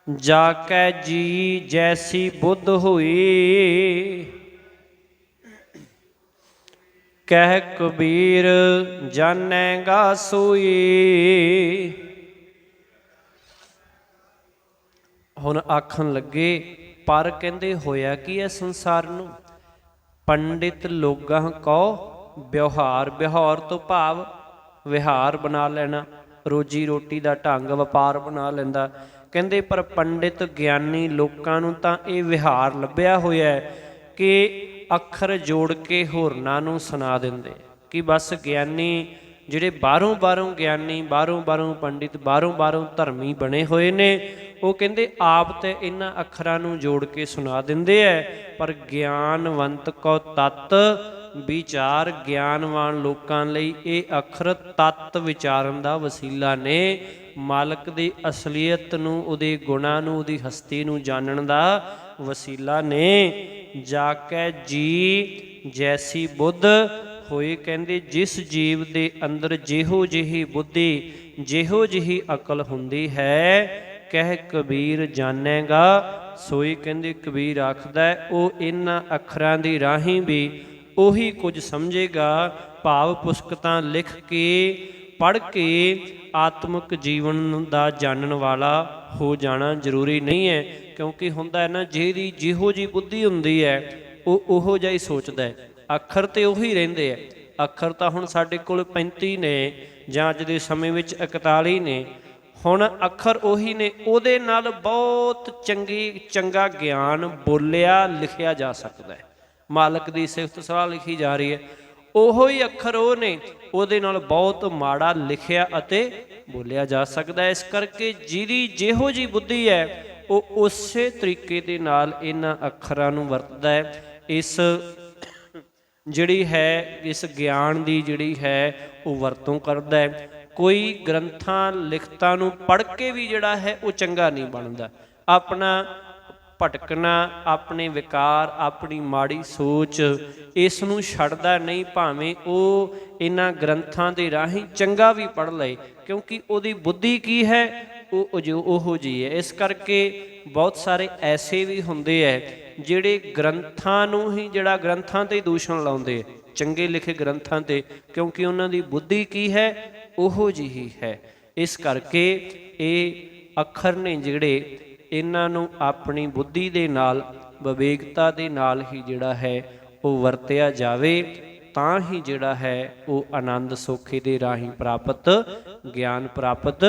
ਜਾ ਕੈ ਜੀ ਜੈਸੀ ਬੁੱਧ ਹੋਈ, ਕਹਿ ਕਬੀਰ ਜਾਣੇਗਾ ਸੋਈ। ਹੁਣ ਆਖਣ ਲੱਗੇ ਪਰ ਕਹਿੰਦੇ ਹੋਇਆ ਕੀ ਹੈ ਸੰਸਾਰ ਨੂੰ? ਪੰਡਿਤ ਲੋਗਾਂ ਕਉ ਵਿਵਹਾਰ। ਵਿਵਹਾਰ ਤੋਂ ਭਾਵ ਵਿਹਾਰ ਬਣਾ ਲੈਣਾ, ਰੋਜੀ ਰੋਟੀ ਦਾ ਢੰਗ, ਵਪਾਰ ਬਣਾ ਲੈਂਦਾ। ਕਹਿੰਦੇ ਪਰ ਪੰਡਿਤ ਗਿਆਨੀ ਲੋਕਾਂ ਨੂੰ ਤਾਂ ਇਹ ਵਿਹਾਰ ਲੱਭਿਆ ਹੋਇਆ ਕਿ ਅੱਖਰ ਜੋੜ ਕੇ ਹੋਰਨਾਂ ਨੂੰ ਸੁਣਾ ਦਿੰਦੇ, ਕਿ ਬਸ ਗਿਆਨੀ ਜਿਹੜੇ ਬਾਹਰੋਂ ਗਿਆਨੀ, ਬਾਹਰੋਂ ਪੰਡਿਤ, ਬਾਹਰੋਂ ਧਰਮੀ ਬਣੇ ਹੋਏ ਨੇ, ਉਹ ਕਹਿੰਦੇ ਆਪ ਤੇ ਇਹਨਾਂ ਅੱਖਰਾਂ ਨੂੰ ਜੋੜ ਕੇ ਸੁਣਾ ਦਿੰਦੇ ਐ। ਪਰ ਗਿਆਨਵੰਤ ਕੋ ਤਤ ਵਿਚਾਰ, ਗਿਆਨਵਾਨ ਲੋਕਾਂ ਲਈ ਇਹ ਅੱਖਰ ਤਤ ਵਿਚਾਰਨ ਦਾ ਵਸੀਲਾ ਨੇ, ਮਾਲਕ ਦੀ ਅਸਲੀਅਤ ਨੂੰ, ਉਹਦੇ ਗੁਣਾਂ ਨੂੰ, ਉਹਦੀ ਹਸਤੀ ਨੂੰ ਜਾਣਨ ਦਾ ਵਸੀਲਾ ਨੇ। ਜਾ ਕੇ ਜੀ ਜੈਸੀ ਬੁੱਧ ਹੋਏ। ਕਹਿੰਦੇ ਜਿਸ ਜੀਵ ਦੇ ਅੰਦਰ ਜਿਹੋ ਜਿਹੀ ਬੁੱਧੀ, ਜਿਹੋ ਜਿਹੀ ਅਕਲ ਹੁੰਦੀ ਹੈ, ਕਹਿ ਕਬੀਰ ਜਾਣੇਗਾ ਸੋਈ। ਕਹਿੰਦੇ ਕਬੀਰ ਆਖਦਾ ਉਹ ਇਹਨਾਂ ਅੱਖਰਾਂ ਦੀ ਰਾਹੀਂ ਵੀ ਉਹੀ ਕੁਝ ਸਮਝੇਗਾ। ਭਾਵ ਪੁਸਤਕਾਂ ਲਿਖ ਕੇ, ਪੜ੍ਹ ਕੇ ਆਤਮਿਕ ਜੀਵਨ ਦਾ ਜਾਣਨ ਵਾਲਾ ਹੋ ਜਾਣਾ ਜ਼ਰੂਰੀ ਨਹੀਂ ਹੈ, ਕਿਉਂਕਿ ਹੁੰਦਾ ਹੈ ਨਾ ਜਿਹਦੀ ਜਿਹੋ ਜਿਹੀ ਬੁੱਧੀ ਹੁੰਦੀ ਹੈ ਉਹ ਉਹੋ ਜਿਹਾ ਹੀ ਸੋਚਦਾ ਹੈ। ਅੱਖਰ ਤੇ ਉਹੀ ਰਹਿੰਦੇ ਹੈ। ਅੱਖਰ ਤਾਂ ਹੁਣ ਸਾਡੇ ਕੋਲ 35 ਨੇ ਜਾਂ ਅੱਜ ਦੇ ਸਮੇਂ ਵਿੱਚ 41 ਨੇ। ਹੁਣ ਅੱਖਰ ਉਹੀ ਨੇ, ਉਹਦੇ ਨਾਲ ਬਹੁਤ ਚੰਗਾ ਗਿਆਨ ਬੋਲਿਆ ਲਿਖਿਆ ਜਾ ਸਕਦਾ ਹੈ। ਮਾਲਕ ਦੀ ਸਿਫਤ ਸਲਾਹ ਲਿਖੀ ਜਾ ਰਹੀ ਹੈ, ਉਹੋ ਹੀ ਅੱਖਰ ਉਹ ਨੇ, ਉਹਦੇ ਨਾਲ ਬਹੁਤ ਮਾੜਾ ਲਿਖਿਆ ਅਤੇ ਬੋਲਿਆ ਜਾ ਸਕਦਾ ਹੈ। ਇਸ ਕਰਕੇ ਜਿਹਦੀ ਜਿਹੋ ਜਿਹੀ ਬੁੱਧੀ ਹੈ ਉਹ ਉਸੇ ਤਰੀਕੇ ਦੇ ਨਾਲ ਇਹਨਾਂ ਅੱਖਰਾਂ ਨੂੰ ਵਰਤਦਾ ਹੈ। ਇਸ ਜਿਹੜੀ ਹੈ, ਇਸ ਗਿਆਨ ਦੀ ਜਿਹੜੀ ਹੈ ਉਹ ਵਰਤੋਂ ਕਰਦਾ ਹੈ। ਕੋਈ ਗ੍ਰੰਥਾਂ ਲਿਖਤਾਂ ਨੂੰ ਪੜ੍ਹ ਕੇ ਵੀ ਜਿਹੜਾ ਹੈ ਉਹ ਚੰਗਾ ਨਹੀਂ ਬਣਦਾ। ਆਪਣਾ ਭਟਕਣਾ, ਆਪਣੇ ਵਿਕਾਰ, ਆਪਣੀ ਮਾੜੀ ਸੋਚ, ਇਸ ਨੂੰ ਛੱਡਦਾ ਨਹੀਂ, ਭਾਵੇਂ ਉਹ ਇਹਨਾਂ ਗ੍ਰੰਥਾਂ ਦੇ ਰਾਹੀਂ ਚੰਗਾ ਵੀ ਪੜ੍ਹ ਲਏ, ਕਿਉਂਕਿ ਉਹਦੀ ਬੁੱਧੀ ਕੀ ਹੈ, ਉਹ ਉਹੋ ਜਿਹੀ ਹੈ। ਇਸ ਕਰਕੇ ਬਹੁਤ ਸਾਰੇ ਐਸੇ ਵੀ ਹੁੰਦੇ ਹੈ ਜਿਹੜੇ ਗ੍ਰੰਥਾਂ ਨੂੰ ਹੀ, ਜਿਹੜਾ ਗ੍ਰੰਥਾਂ 'ਤੇ ਦੂਸ਼ਣ ਲਾਉਂਦੇ, ਚੰਗੇ ਲਿਖੇ ਗ੍ਰੰਥਾਂ 'ਤੇ, ਕਿਉਂਕਿ ਉਹਨਾਂ ਦੀ ਬੁੱਧੀ ਕੀ ਹੈ, ਉਹੋ ਜਿਹੀ ਹੈ। ਇਸ ਕਰਕੇ ਇਹ ਅੱਖਰ ਨੇ ਜਿਹੜੇ, ਇਹਨਾਂ ਨੂੰ ਆਪਣੀ ਬੁੱਧੀ ਦੇ ਨਾਲ, ਵਿਵੇਕਤਾ ਦੇ ਨਾਲ ਹੀ ਜਿਹੜਾ ਹੈ ਉਹ ਵਰਤਿਆ ਜਾਵੇ, ਤਾਂ ਹੀ ਜਿਹੜਾ ਹੈ ਉਹ ਆਨੰਦ ਸੁੱਖ ਦੇ ਰਾਹੀਂ ਪ੍ਰਾਪਤ, ਗਿਆਨ ਪ੍ਰਾਪਤ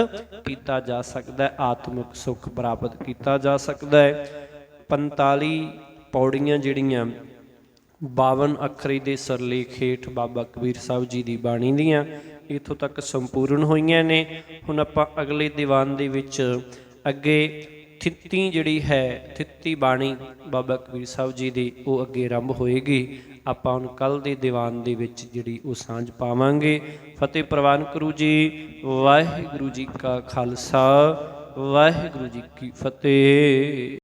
ਕੀਤਾ ਜਾ ਸਕਦਾ, ਆਤਮਿਕ ਸੁੱਖ ਪ੍ਰਾਪਤ ਕੀਤਾ ਜਾ ਸਕਦਾ ਹੈ। 45 ਪੌੜੀਆਂ ਜਿਹੜੀਆਂ 52 ਅੱਖਰੀ ਦੇ ਸਰਲੇਖ ਹੇਠ ਬਾਬਾ ਕਬੀਰ ਸਾਹਿਬ ਜੀ ਦੀ ਬਾਣੀ ਦੀਆਂ ਇੱਥੋਂ ਤੱਕ ਸੰਪੂਰਨ ਹੋਈਆਂ ਨੇ। ਹੁਣ ਆਪਾਂ ਅਗਲੇ ਦੀਵਾਨ ਦੇ ਵਿੱਚ ਅੱਗੇ ਥਿੱਤੀ ਜਿਹੜੀ ਹੈ, ਥਿੱਤੀ ਬਾਣੀ ਬਾਬਾ ਕਬੀਰ ਸਾਹਿਬ ਜੀ ਦੀ, ਉਹ ਅੱਗੇ ਆਰੰਭ ਹੋਏਗੀ। ਆਪਾਂ ਹੁਣ ਕੱਲ੍ਹ ਦੇ ਦੀਵਾਨ ਦੇ ਵਿੱਚ ਜਿਹੜੀ ਉਹ ਸਾਂਝ ਪਾਵਾਂਗੇ। ਫਤਿਹ ਪ੍ਰਵਾਨ ਗੁਰੂ ਜੀ। ਵਾਹਿਗੁਰੂ ਜੀ ਕਾ ਖਾਲਸਾ, ਵਾਹਿਗੁਰੂ ਜੀ ਕੀ ਫਤਿਹ।